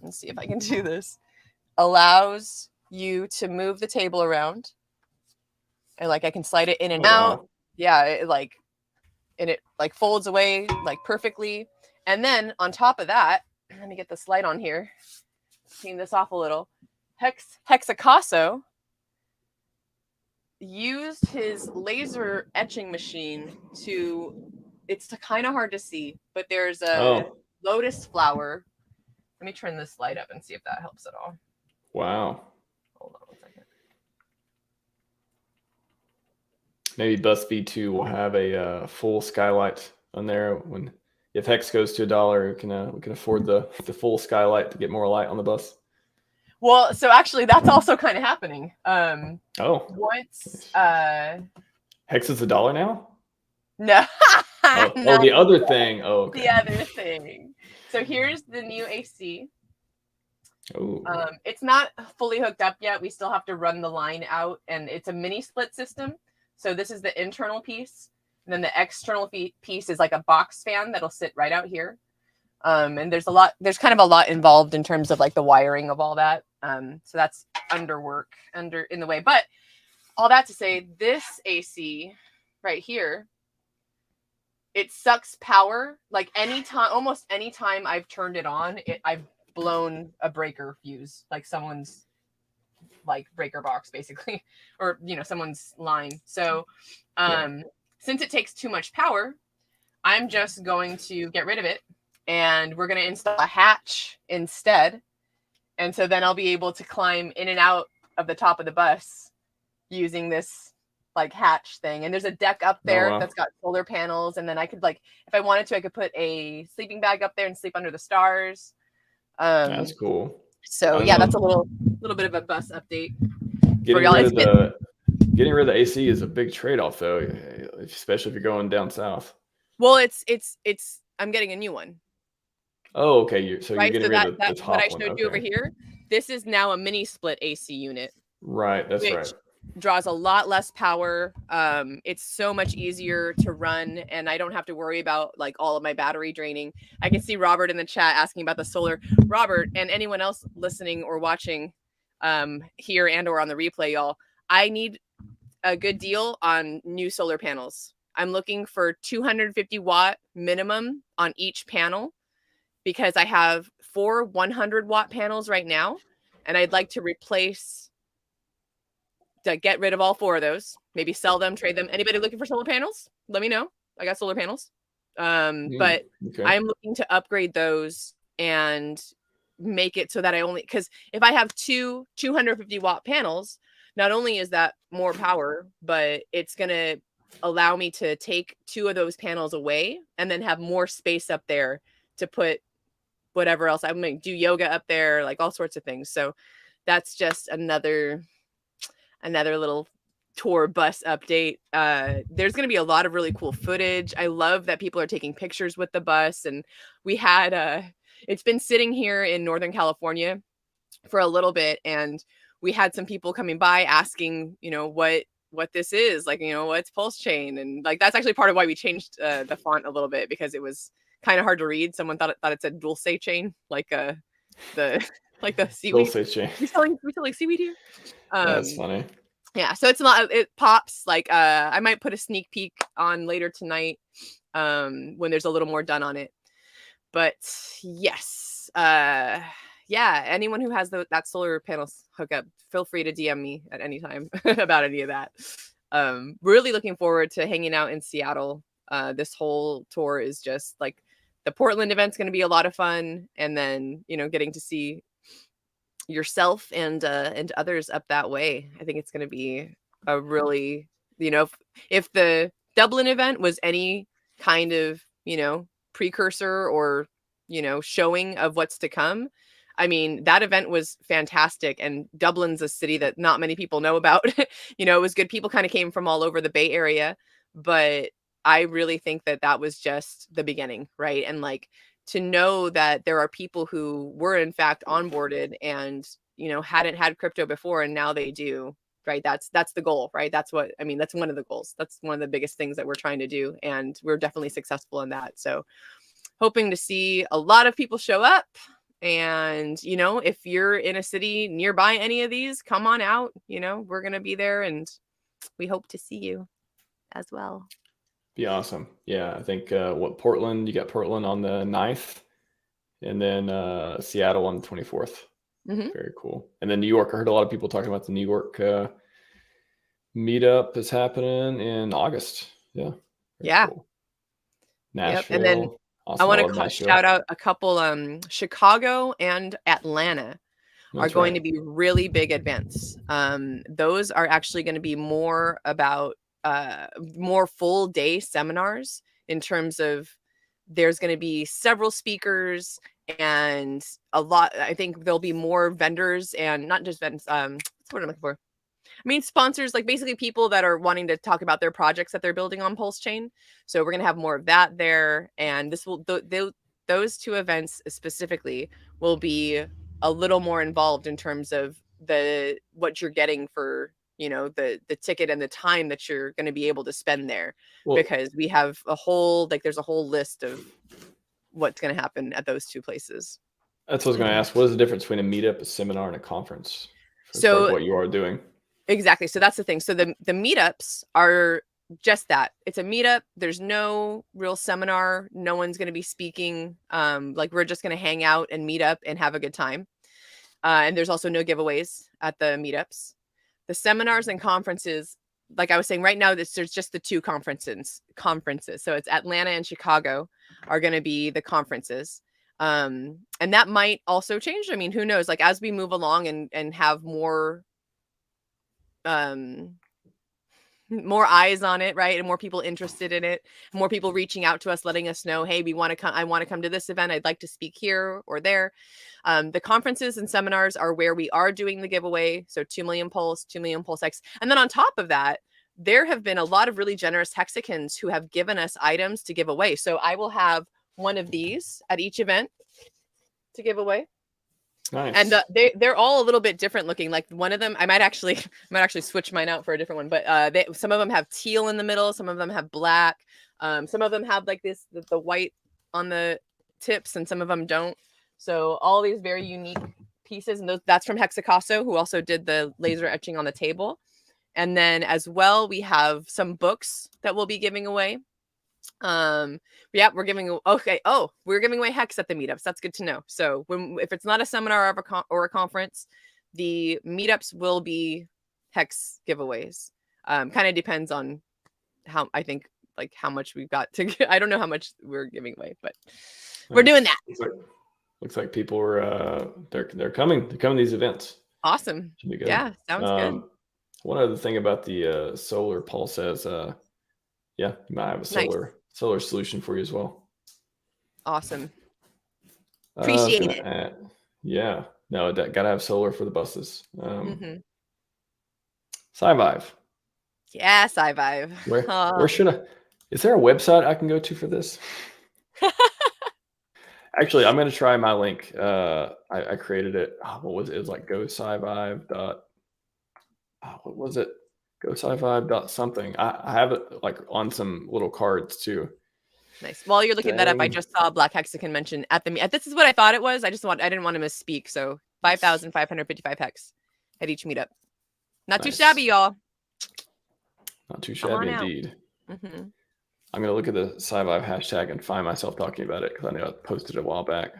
let's see if I can do this, allows you to move the table around. And like I can slide it in and out. Wow. Yeah, it like, and it like folds away like perfectly. And then on top of that, let me get this light on here. Clean this off a little. Hexacaso used his laser etching machine to, it's kind of hard to see, but there's a lotus flower. Let me turn this light up and see if that helps at all. Wow. Hold on 1 second. Maybe Bus V2 will have a full skylight on there. When if Hex goes to $1, we can afford the full skylight to get more light on the bus. Well, so actually that's also kind of happening. Once Hex is $1 now? No. Oh, the other thing. Oh, okay. The other thing. So here's the new AC. Oh. It's not fully hooked up yet. We still have to run the line out, and it's a mini split system. So this is the internal piece, and then the external piece is like a box fan that'll sit right out here. And there's kind of a lot involved in terms of like the wiring of all that. So that's in the way. But all that to say, this AC right here, it sucks power. Like almost any time I've turned it on, I've blown a breaker fuse, like someone's like breaker box basically, or someone's line. So since it takes too much power, I'm just going to get rid of it, and we're going to install a hatch instead. And so then I'll be able to climb in and out of the top of the bus using this like hatch thing. And there's a deck up there that's got solar panels, and then I could, like, if I wanted to, I could put a sleeping bag up there and sleep under the stars. That's cool. So yeah, that's a little bit of a bus update for y'all. Getting rid of the AC is a big trade-off, though, especially if you're going down south. Well, it's I'm getting a new one. Oh, okay. You're getting rid of the top what I showed you over here. This is now a mini split AC unit. Right, that's right. Draws a lot less power. It's so much easier to run, and I don't have to worry about like all of my battery draining. I can see Robert in the chat asking about the solar. Robert and anyone else listening or watching here and or on the replay, y'all, I need a good deal on new solar panels. I'm looking for 250 watt minimum on each panel, because I have 4 100 watt panels right now, and I'd like to get rid of all 4 of those, maybe sell them, trade them. Anybody looking for solar panels, let me know. I got solar panels. But okay. I'm looking to upgrade those and make it so that because if I have 250 watt panels, not only is that more power, but it's going to allow me to take 2 of those panels away and then have more space up there to put whatever else. I'm going to do yoga up there, like all sorts of things. So that's just another little tour bus update. There's going to be a lot of really cool footage. I love that people are taking pictures with the bus, and we had it's been sitting here in Northern California for a little bit, and we had some people coming by asking, what this is, like, what's PulseChain, and like that's actually part of why we changed the font a little bit, because it was kind of hard to read. Someone thought it said Dulce chain, like the like the seaweed. PulseChain. We selling seaweed here. That's funny. Yeah, so it's not, it pops. Like I might put a sneak peek on later tonight when there's a little more done on it. But yes, yeah, anyone who has that solar panels hookup, feel free to DM me at any time about any of that. Really looking forward to hanging out in Seattle. This whole tour is just like, the Portland event's going to be a lot of fun, and then getting to see yourself and others up that way. I think it's going to be a really, if the Dublin event was any kind of precursor or showing of what's to come, I mean, that event was fantastic, and Dublin's a city that not many people know about. It was good. People kind of came from all over the Bay Area, but I really think that was just the beginning, right? And like, to know that there are people who were in fact onboarded and hadn't had crypto before, and now they do, right? That's the goal, right? That's one of the goals. That's one of the biggest things that we're trying to do, and we're definitely successful in that. So hoping to see a lot of people show up. And if you're in a city nearby any of these, come on out. We're gonna be there, and we hope to see you as well. Be awesome. Yeah, I think Portland, you got Portland on the 9th, and then Seattle on the 24th. Mm-hmm. Very cool. And then New York, I heard a lot of people talking about the New York meetup is happening in August. Yeah. Yeah. Cool. Nashville. Yep. And then awesome. I want to shout out a couple. Chicago and Atlanta are going to be really big events. Those are actually going to be more about more full day seminars, in terms of there's going to be several speakers and a lot. I think there'll be more vendors, and not just vendors. What's what I'm looking for? I mean, sponsors, like basically people that are wanting to talk about their projects that they're building on PulseChain. So we're going to have more of that there. And this will, those two events specifically will be a little more involved in terms of what you're getting for, the ticket and the time that you're going to be able to spend there. Well, because we have there's a whole list of what's going to happen at those two places. That's what I was going to ask. What is the difference between a meetup, a seminar, and a conference? So what you are doing. Exactly. So that's the thing. So the meetups are just that. It's a meetup. There's no real seminar. No one's going to be speaking. Like, we're just going to hang out and meet up and have a good time. And there's also no giveaways at the meetups. The seminars and conferences, like I was saying, right now, there's just the two conferences. So it's Atlanta and Chicago are going to be the conferences. And that might also change. I mean, who knows? Like, as we move along and have more eyes on it, right? And more people interested in it, more people reaching out to us, letting us know, hey, I want to come to this event. I'd like to speak here or there. The conferences and seminars are where we are doing the giveaway. So 2 million Pulse, 2 million PulseX. And then on top of that, there have been a lot of really generous Hexicans who have given us items to give away. So I will have one of these at each event to give away. Nice. And they're all a little bit different looking. Like, one of them, I might actually switch mine out for a different one. But some of them have teal in the middle. Some of them have black. Some of them have like this, the white on the tips, and some of them don't. So all these very unique pieces. And that's from Hexicasso, who also did the laser etching on the table. And then as well, we have some books that we'll be giving away. We're giving away Hex at the meetups. That's good to know. So if it's not a seminar or a conference, the meetups will be Hex giveaways. Kind of depends on how much we've got to. I don't know how much we're giving away, but we're doing that. Looks like people are they're coming to these events. Awesome. Yeah, sounds good. One other thing about the solar Pulse says, you might have a solar solution for you as well. Awesome. Appreciate it. Yeah. No, gotta have solar for the buses. Scivive. Yeah, Scivive. Where should I? Is there a website I can go to for this? Actually, I'm gonna try my link. I created it. What was it? It was like go Scivive dot. What was it? Go Scivive dot something. I have it like on some little cards too. Nice. While you're looking that up, I Dang. just saw Black Hexagon mention at the this is what I thought it was. I didn't want to misspeak. So 5,555 hex at each meetup. Not too Nice. shabby, y'all. Not too Come on shabby out. indeed. Mm-hmm. I'm gonna look at the Scivive hashtag and find myself talking about it because I know I posted it a while back.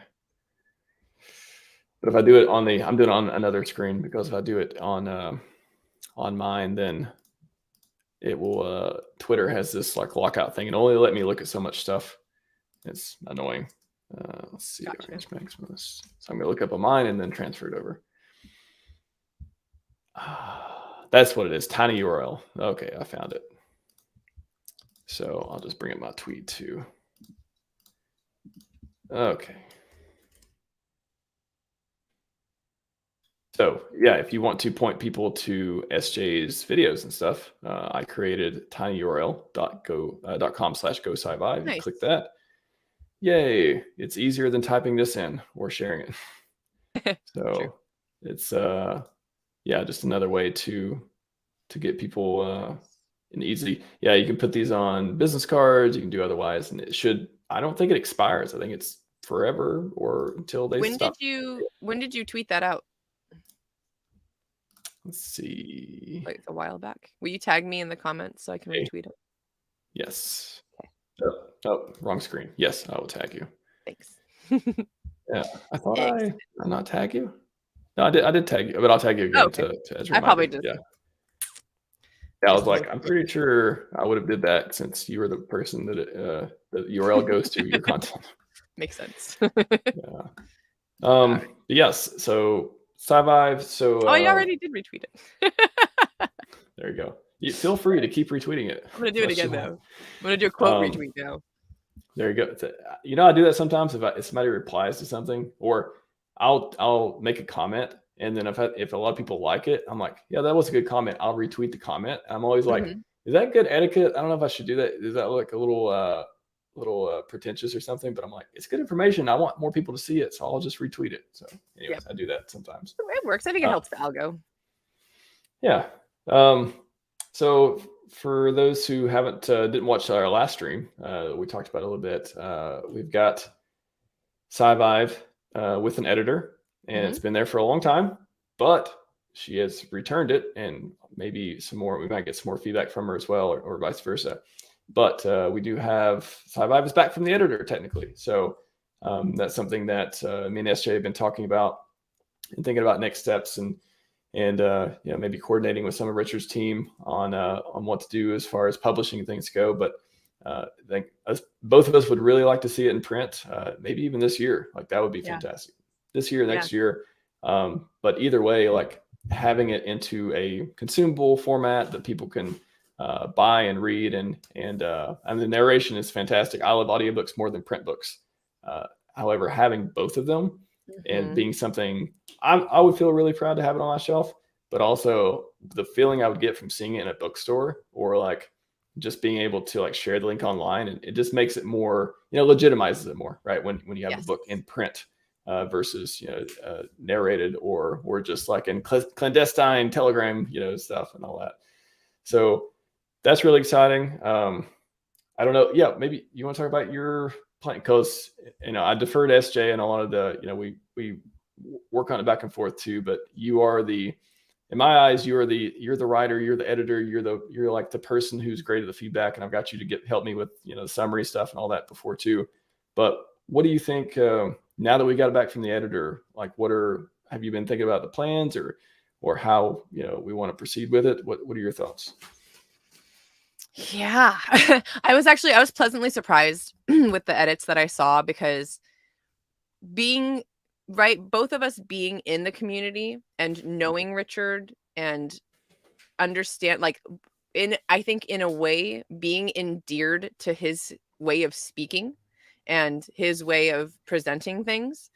But if I do it on I'm doing it on another screen, because if I do it on mine, then it will Twitter has this like lockout thing and only let me look at so much stuff. It's annoying. Let's see. Gotcha. RHMax. So I'm gonna look up on mine and then transfer it over. That's what it is. Tiny URL. Okay, I found it. So I'll just bring up my tweet too. Okay. So yeah, if you want to point people to SJ's videos and stuff, I created tinyurl.com/go/Scivive. Nice. You click that. Yay! It's easier than typing this in or sharing it. So True. it's yeah, just another way to get people an easy. Yeah, you can put these on business cards. You can do otherwise, and it should. I don't think it expires. I think it's forever or until they stop. When did you tweet that out? Let's see. Like a while back. Will you tag me in the comments so I can retweet it? Yes. Okay. Oh, wrong screen. Yes, I will tag you. Thanks. Yeah, I thought I not tag you. No, I did tag you, but I'll tag you again to as a reminder. I probably just. Yeah. Yeah, I was like, I'm pretty sure I would have did that since you were the person that the URL goes to your content. Makes sense. Yeah. But yes. So Scivive. So. Oh, you already did retweet it. There you go. You feel free to keep retweeting it. I'm gonna do it again though. I'm gonna do a quote retweet now. There you go. You know, I do that sometimes if somebody replies to something, or I'll make a comment, and then if a lot of people like it, I'm like, yeah, that was a good comment. I'll retweet the comment. I'm always like, is that good etiquette? I don't know if I should do that. Is that like a little pretentious or something? But I'm like, it's good information. I want more people to see it, so I'll just retweet it. So anyways, I do that sometimes. It works. I think it helps the algo. Yeah. So for those who didn't watch our last stream, we talked about it a little bit. We've got Scivive with an editor, and it's been there for a long time, but she has returned it, and maybe some more. We might get some more feedback from her as well, or vice versa. But we do have Scivive is back from the editor technically, so that's something that me and SJ have been talking about and thinking about next steps and maybe coordinating with some of Richard's team on what to do as far as publishing things go. But I think both of us would really like to see it in print, maybe even this year. Like that would be fantastic. This year, next year. But either way, like having it into a consumable format that people can buy and read, and the narration is fantastic. I love audiobooks more than print books. However, having both of them and being something I would feel really proud to have it on my shelf, but also the feeling I would get from seeing it in a bookstore or like just being able to like share the link online, and it just makes it more, legitimizes it more, right? When you have a book in print versus, narrated or just like in clandestine Telegram, stuff and all that. So that's really exciting. I don't know. Yeah, maybe you want to talk about your plan, because I defer to SJ and a lot of the we work on it back and forth too. But you are in my eyes, you're the writer, you're the editor, you're like the person who's great at the feedback, and I've got you to help me with the summary stuff and all that before too. But what do you think now that we got it back from the editor? Like, have you been thinking about the plans or how we want to proceed with it? What are your thoughts? Yeah, I was pleasantly surprised with the edits that I saw, because both of us being in the community and knowing Richard and understand, I think in a way being endeared to his way of speaking and his way of presenting things,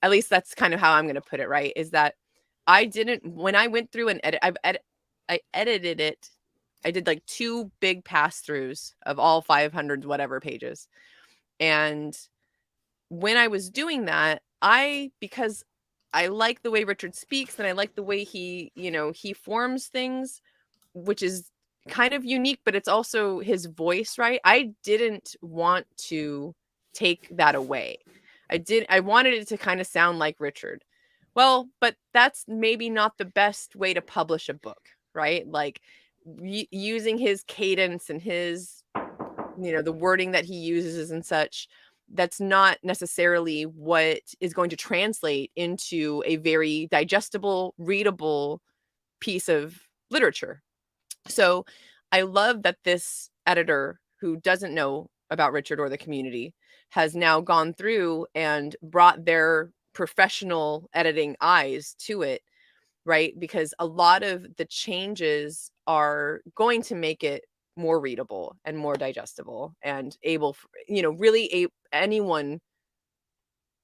at least that's kind of how I'm going to put it, right? Is that when I went through and I edited it did like 2 big pass-throughs of all 500 whatever pages. And when I was doing that, because I like the way Richard speaks and I like the way he, he forms things, which is kind of unique, but it's also his voice, right? I didn't want to take that away. I wanted it to kind of sound like Richard. Well, but that's maybe not the best way to publish a book, right? Like using his cadence and his, the wording that he uses and such, that's not necessarily what is going to translate into a very digestible, readable piece of literature. So I love that this editor who doesn't know about Richard or the community has now gone through and brought their professional editing eyes to it, right? Because a lot of the changes are going to make it more readable and more digestible and able, really anyone,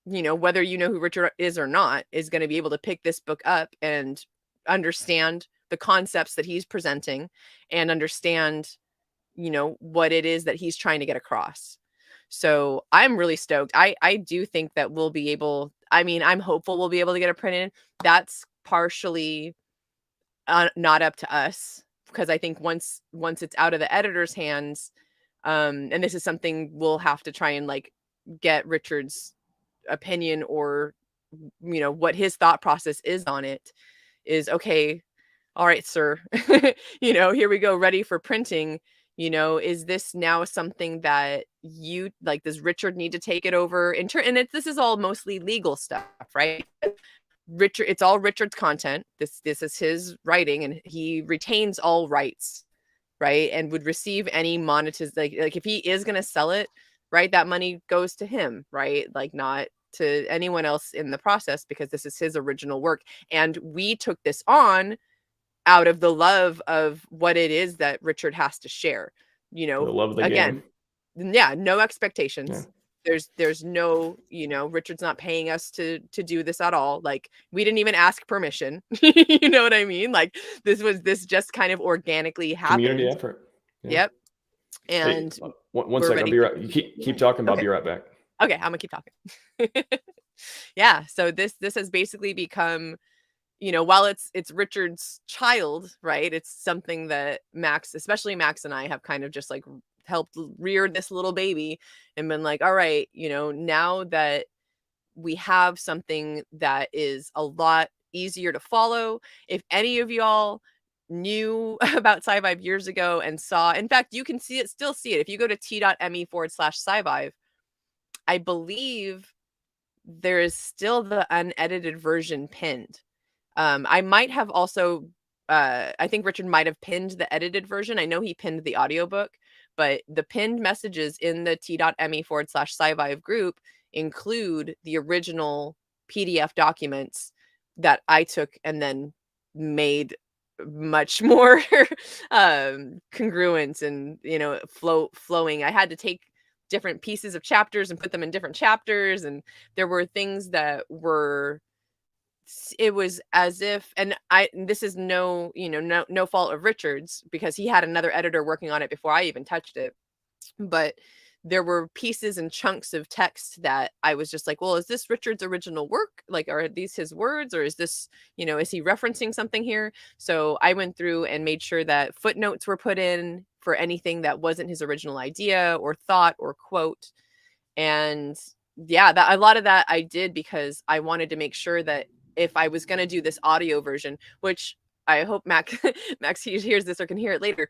whether you know who Richard is or not, is going to be able to pick this book up and understand the concepts that he's presenting and understand, what it is that he's trying to get across. So I'm really stoked. I do think that we'll be able, I'm hopeful we'll be able to get it printed. That's partially not up to us, because I think once it's out of the editor's hands, and this is something we'll have to try and like get Richard's opinion or what his thought process is on it, is okay, all right, sir, here we go, ready for printing. Is this now something that you like, does Richard need to take it over in turn? And this is all mostly legal stuff, right? Richard, it's all Richard's content. This is his writing, and he retains all rights, right? And would receive any monetization, like if he is going to sell it, right, that money goes to him, right? Like not to anyone else in the process, because this is his original work. And we took this on out of the love of what it is that Richard has to share, The love of the again, game. yeah, no expectations. Yeah. There's no, Richard's not paying us to do this at all. Like, we didn't even ask permission. You know what I mean? Like, this just kind of organically happened. Community effort. Yeah. Yep. And hey, one second, I'll be right. You keep talking, but I'll be right back. Okay, I'm gonna keep talking. Yeah, so this has basically become, while it's Richard's child, right? It's something that Max, especially Max, and I have kind of just like helped rear this little baby and been like, all right, now that we have something that is a lot easier to follow. If any of y'all knew about Scivive years ago and saw, in fact, you can still see it. If you go to t.me/Scivive, I believe there is still the unedited version pinned. I might have also, I think Richard might have pinned the edited version. I know he pinned the audiobook, but the pinned messages in the t.me/Scivive group include the original PDF documents that I took and then made much more congruent and, flowing. I had to take different pieces of chapters and put them in different chapters. And there were things that were, it was as if, and this is no fault of Richard's, because he had another editor working on it before I even touched it. But there were pieces and chunks of text that I was just like, well, is this Richard's original work? Like, are these his words, or is this, is he referencing something here? So I went through and made sure that footnotes were put in for anything that wasn't his original idea or thought or quote. And yeah, a lot of that I did because I wanted to make sure that if I was going to do this audio version, which I hope Max hears this or can hear it later,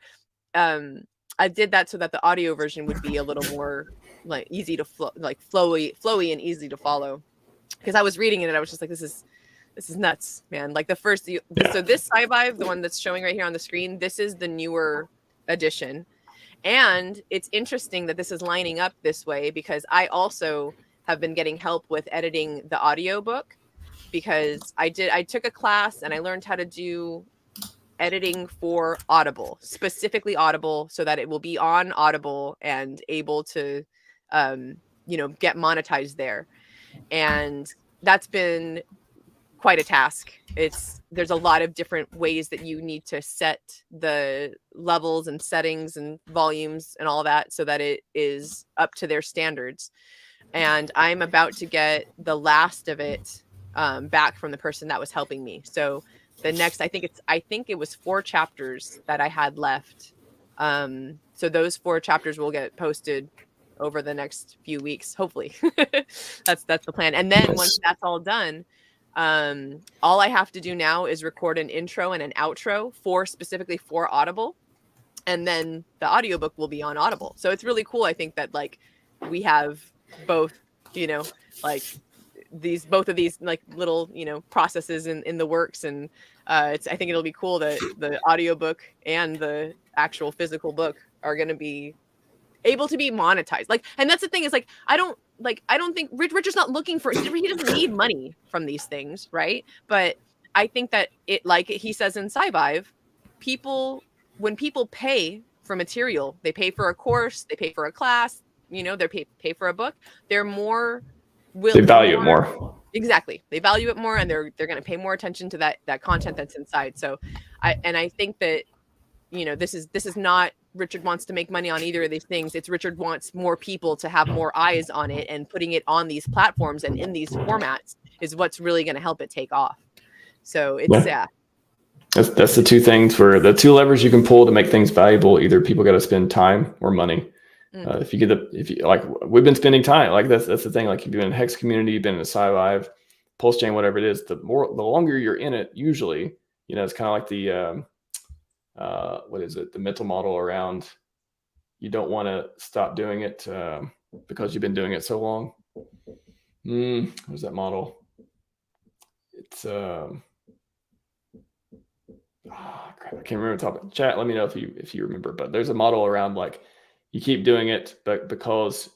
I did that so that the audio version would be a little more like easy to flowy and easy to follow. Because I was reading it and I was just like, this is nuts, man. Like so this Scivive, the one that's showing right here on the screen, this is the newer edition. And it's interesting that this is lining up this way, because I also have been getting help with editing the audiobook, because I took a class and I learned how to do editing for Audible, specifically Audible, so that it will be on Audible and able to, get monetized there. And that's been quite a task. There's a lot of different ways that you need to set the levels and settings and volumes and all that so that it is up to their standards. And I'm about to get the last of it back from the person that was helping me. So the next, I think it was 4 chapters that I had left. So those 4 chapters will get posted over the next few weeks, hopefully. That's the plan. And then once that's all done, all I have to do now is record an intro and an outro specifically for Audible. And then the audiobook will be on Audible. So it's really cool. I think that like we have both, like both of these like little, processes in the works. And I think it'll be cool that the audiobook and the actual physical book are going to be able to be monetized. Like, and that's the thing is like, I don't think Richard's not looking for, he doesn't need money from these things. Right. But I think that like he says in Scivive, when people pay for material, they pay for a course, they pay for a class, they pay for a book, they're more they value it more. Exactly. They value it more, and they're going to pay more attention to that content that's inside. So I think that, this is not Richard wants to make money on either of these things. It's Richard wants more people to have more eyes on it, and putting it on these platforms and in these formats is what's really going to help it take off. So it's, yeah. That's the 2 things the 2 levers you can pull to make things valuable. Either people got to spend time or money. If you like, we've been spending time. Like that's the thing. Like you've been in Hex community, you've been in a Scivive, PulseChain, whatever it is. The longer you're in it, usually, it's kind of like the what is it? The mental model around you don't want to stop doing it because you've been doing it so long. What is that model? It's crap, I can't remember the topic. Chat, let me know if you remember. But there's a model around like you keep doing it, but because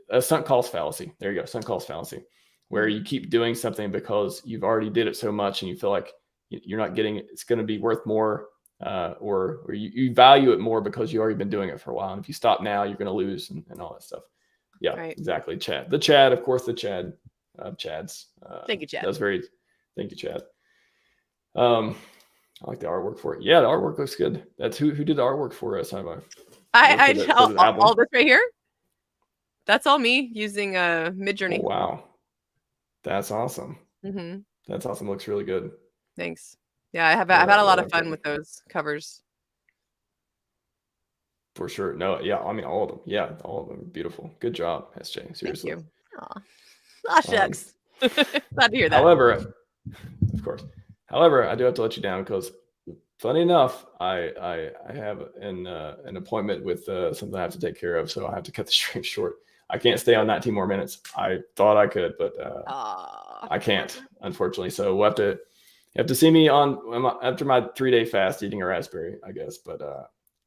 a sunk cost fallacy. There you go, sunk cost fallacy, where you keep doing something because you've already did it so much and you feel like you're not getting it. It's going to be worth more, or you value it more because you've already been doing it for a while. And if you stop now, you're going to lose and all that stuff. Yeah, right. Exactly. Chad, of course, the Chad, Chads. Thank you, Chad. Thank you, Chad. I like the artwork for it. Yeah, the artwork looks good. That's who did the artwork for us, Scivive? All this right here. That's all me using Midjourney. Oh, wow, that's awesome. Mm-hmm. That's awesome. Looks really good. Thanks. Yeah, I've had a lot of fun with those covers. For sure. No, yeah, I mean all of them. Yeah, all of them are beautiful. Good job, SJ. Seriously. Thank you. Aw, shucks. Glad to hear that. However, of course. However, I do have to let you down because, funny enough, I have an appointment with something I have to take care of, so I have to cut the stream short. I can't stay on 19 more minutes. I thought I could, but I can't, unfortunately. So we'll you have to see me after my 3-day fast eating a raspberry, I guess. But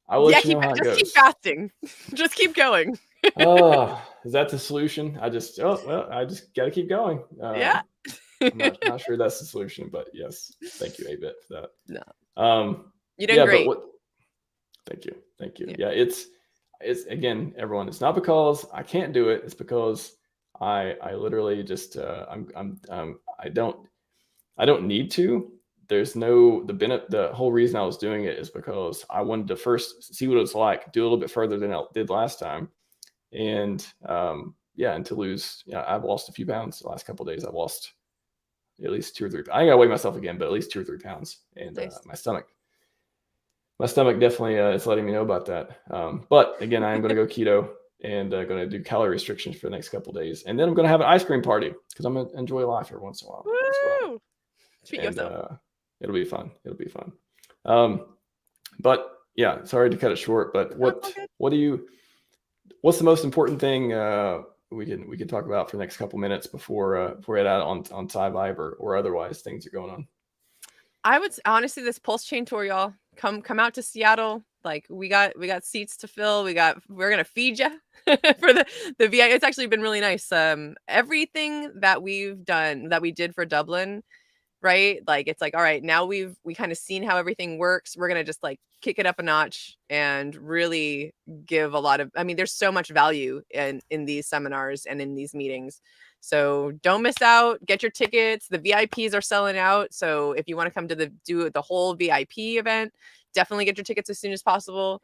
I will let you know how it goes. Just keep fasting. Just keep going. Is that the solution? I just got to keep going. Yeah. I'm not sure that's the solution, but yes, thank you, A-Bit, for that. No. You did great. Thank you. Yeah, it's again, everyone. It's not because I can't do it. It's because I literally just I don't need to. There's the whole reason I was doing it is because I wanted to first see what it was like, do a little bit further than I did last time, and and to lose. I've lost a few pounds the last couple of days. I've lost at least 2 or 3. I ain't gotta weigh myself again, but at least 2 or 3 pounds. And nice. My stomach definitely is letting me know about that. But again, I am going to go keto and going to do calorie restrictions for the next couple of days. And then I'm going to have an ice cream party because I'm going to enjoy life every once in a while. Woo! Treat yourself. It'll be fun. But yeah, sorry to cut it short, but what's the most important thing we can talk about for the next couple minutes before we head out on Scivive or otherwise things are going on? I would honestly, this PulseChain Tour, y'all, come out to Seattle. Like we got seats to fill. We're gonna feed you for the VI. It's actually been really nice. Everything that we did for Dublin, right? Like it's like, all right, now we kind of seen how everything works. We're gonna just like kick it up a notch and really give a lot of. I mean, there's so much value in these seminars and in these meetings. So don't miss out. Get your tickets. The VIPs are selling out. So if you want to come to do the whole VIP event, definitely get your tickets as soon as possible.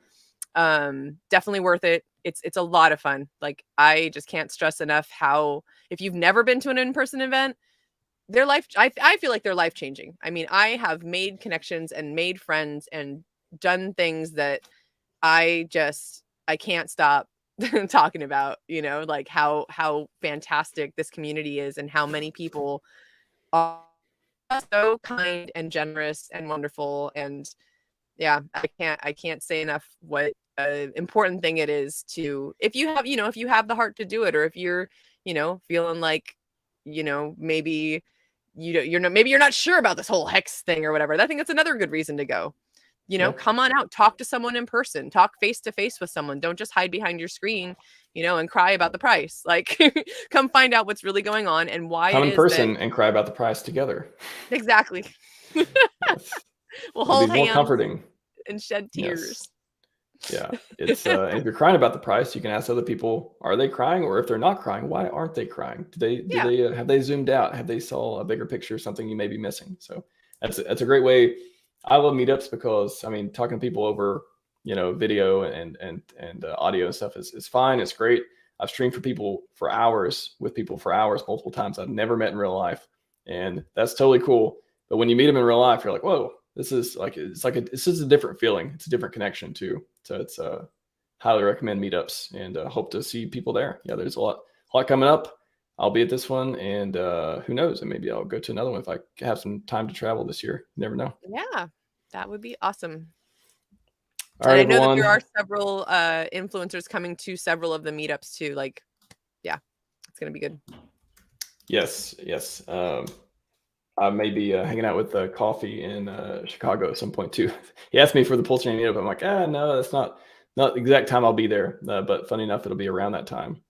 Definitely worth it. It's a lot of fun. Like, I just can't stress enough how, if you've never been to an in-person event, I feel like they're life changing. I mean, I have made connections and made friends and done things that I can't stop talking about, like how fantastic this community is and how many people are so kind and generous and wonderful. And yeah, I can't say enough what an important thing it is to, if you have the heart to do it, or if you're, feeling like, maybe maybe you're not sure about this whole hex thing or whatever. I think that's another good reason to go. Come on out, talk to someone in person, talk face to face with someone. Don't just hide behind your screen, and cry about the price. Like, come find out what's really going on and why Come it in is person that... and cry about the price together. Exactly. Yes. We'll It'll hold be more hands comforting and shed tears. Yes. Yeah. It's if you're crying about the price, you can ask other people, are they crying? Or if they're not crying, why aren't they crying? Do they have they zoomed out? Have they saw a bigger picture, something you may be missing? So that's a great way. I love meetups because, I mean, talking to people over, video and audio and stuff is fine. It's great. I've streamed with people for hours multiple times. I've never met in real life, and that's totally cool. But when you meet them in real life, you're like, whoa, this is a different feeling. It's a different connection too. So it's highly recommend meetups, and hope to see people there. Yeah, there's a lot coming up. I'll be at this one, and who knows? And maybe I'll go to another one if I have some time to travel this year. You never know. Yeah, that would be awesome. All right, and I know everyone. that there are several influencers coming to several of the meetups too. Like, yeah, it's gonna be good. Yes. I may be hanging out with Coffee in Chicago at some point too. He asked me for the PulseChain meetup. I'm like, no, that's not the exact time I'll be there. But funny enough, it'll be around that time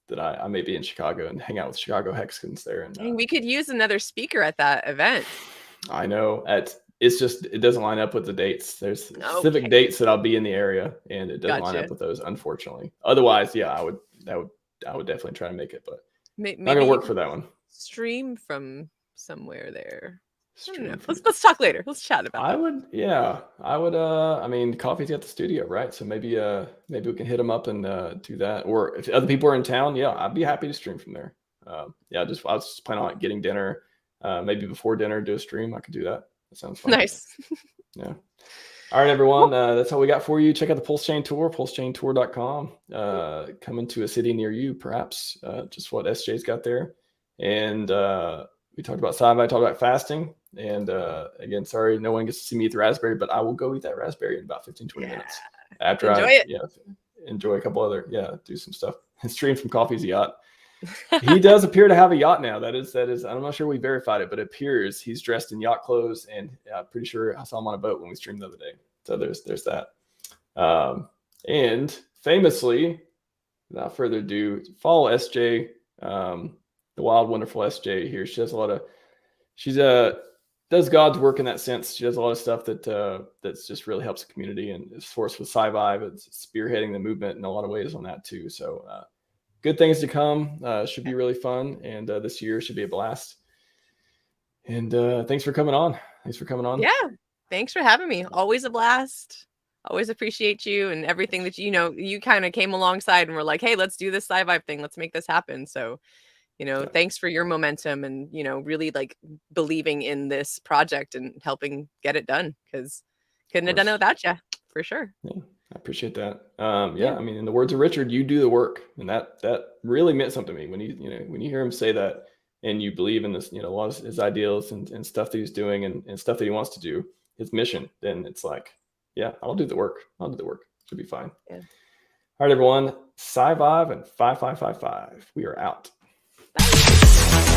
that I may be in Chicago and hang out with Chicago Hexicans there. And Dang, we could use another speaker at that event. I know. It's just, it doesn't line up with the dates. There's specific dates that I'll be in the area, and it doesn't line up with those, unfortunately. Otherwise, yeah, I would definitely try to make it, but maybe not gonna work for that one. Stream from somewhere there. Let's talk later. Let's chat about that. I would. I mean, Coffee's got the studio, right? So maybe we can hit him up and do that. Or if other people are in town, yeah, I'd be happy to stream from there. I was just planning on getting dinner. Maybe before dinner, do a stream. I could do that. That sounds fun. Nice. Yeah. All right, everyone. That's all we got for you. Check out the PulseChain Tour, PulseChainTour.com. Coming to a city near you, perhaps. Just what SJ's got there. And we talked about Scivive, talked about fasting. And again, sorry, no one gets to see me eat the raspberry, but I will go eat that raspberry in about 15, 20 minutes. After enjoy a couple other, do some stuff. And stream from Coffee's yacht. He does appear to have a yacht now. That is, I'm not sure we verified it, but it appears he's dressed in yacht clothes, and I'm pretty sure I saw him on a boat when we streamed the other day. So there's that. And famously, without further ado, follow SJ, the wild, wonderful SJ here. She does God's work in that sense. She does a lot of stuff that's just really helps the community, and is forced with Scivive. It's spearheading the movement in a lot of ways on that too. So good things to come. Should be really fun, and this year should be a blast. And thanks for coming on. Yeah, thanks for having me. Always a blast. Always appreciate you and everything that you kind of came alongside and were like, hey, let's do this Scivive thing. Let's make this happen. So thanks for your momentum and, really like believing in this project and helping get it done, because couldn't have done it without you, for sure. Yeah, I appreciate that. I mean, in the words of Richard, you do the work, and that really meant something to me when you hear him say that, and you believe in this, a lot of his ideals and stuff that he's doing and stuff that he wants to do, his mission, then it's like, yeah, I'll do the work. Should be fine. Yeah. All right, everyone. Scivive and 5555. We are out. Bye.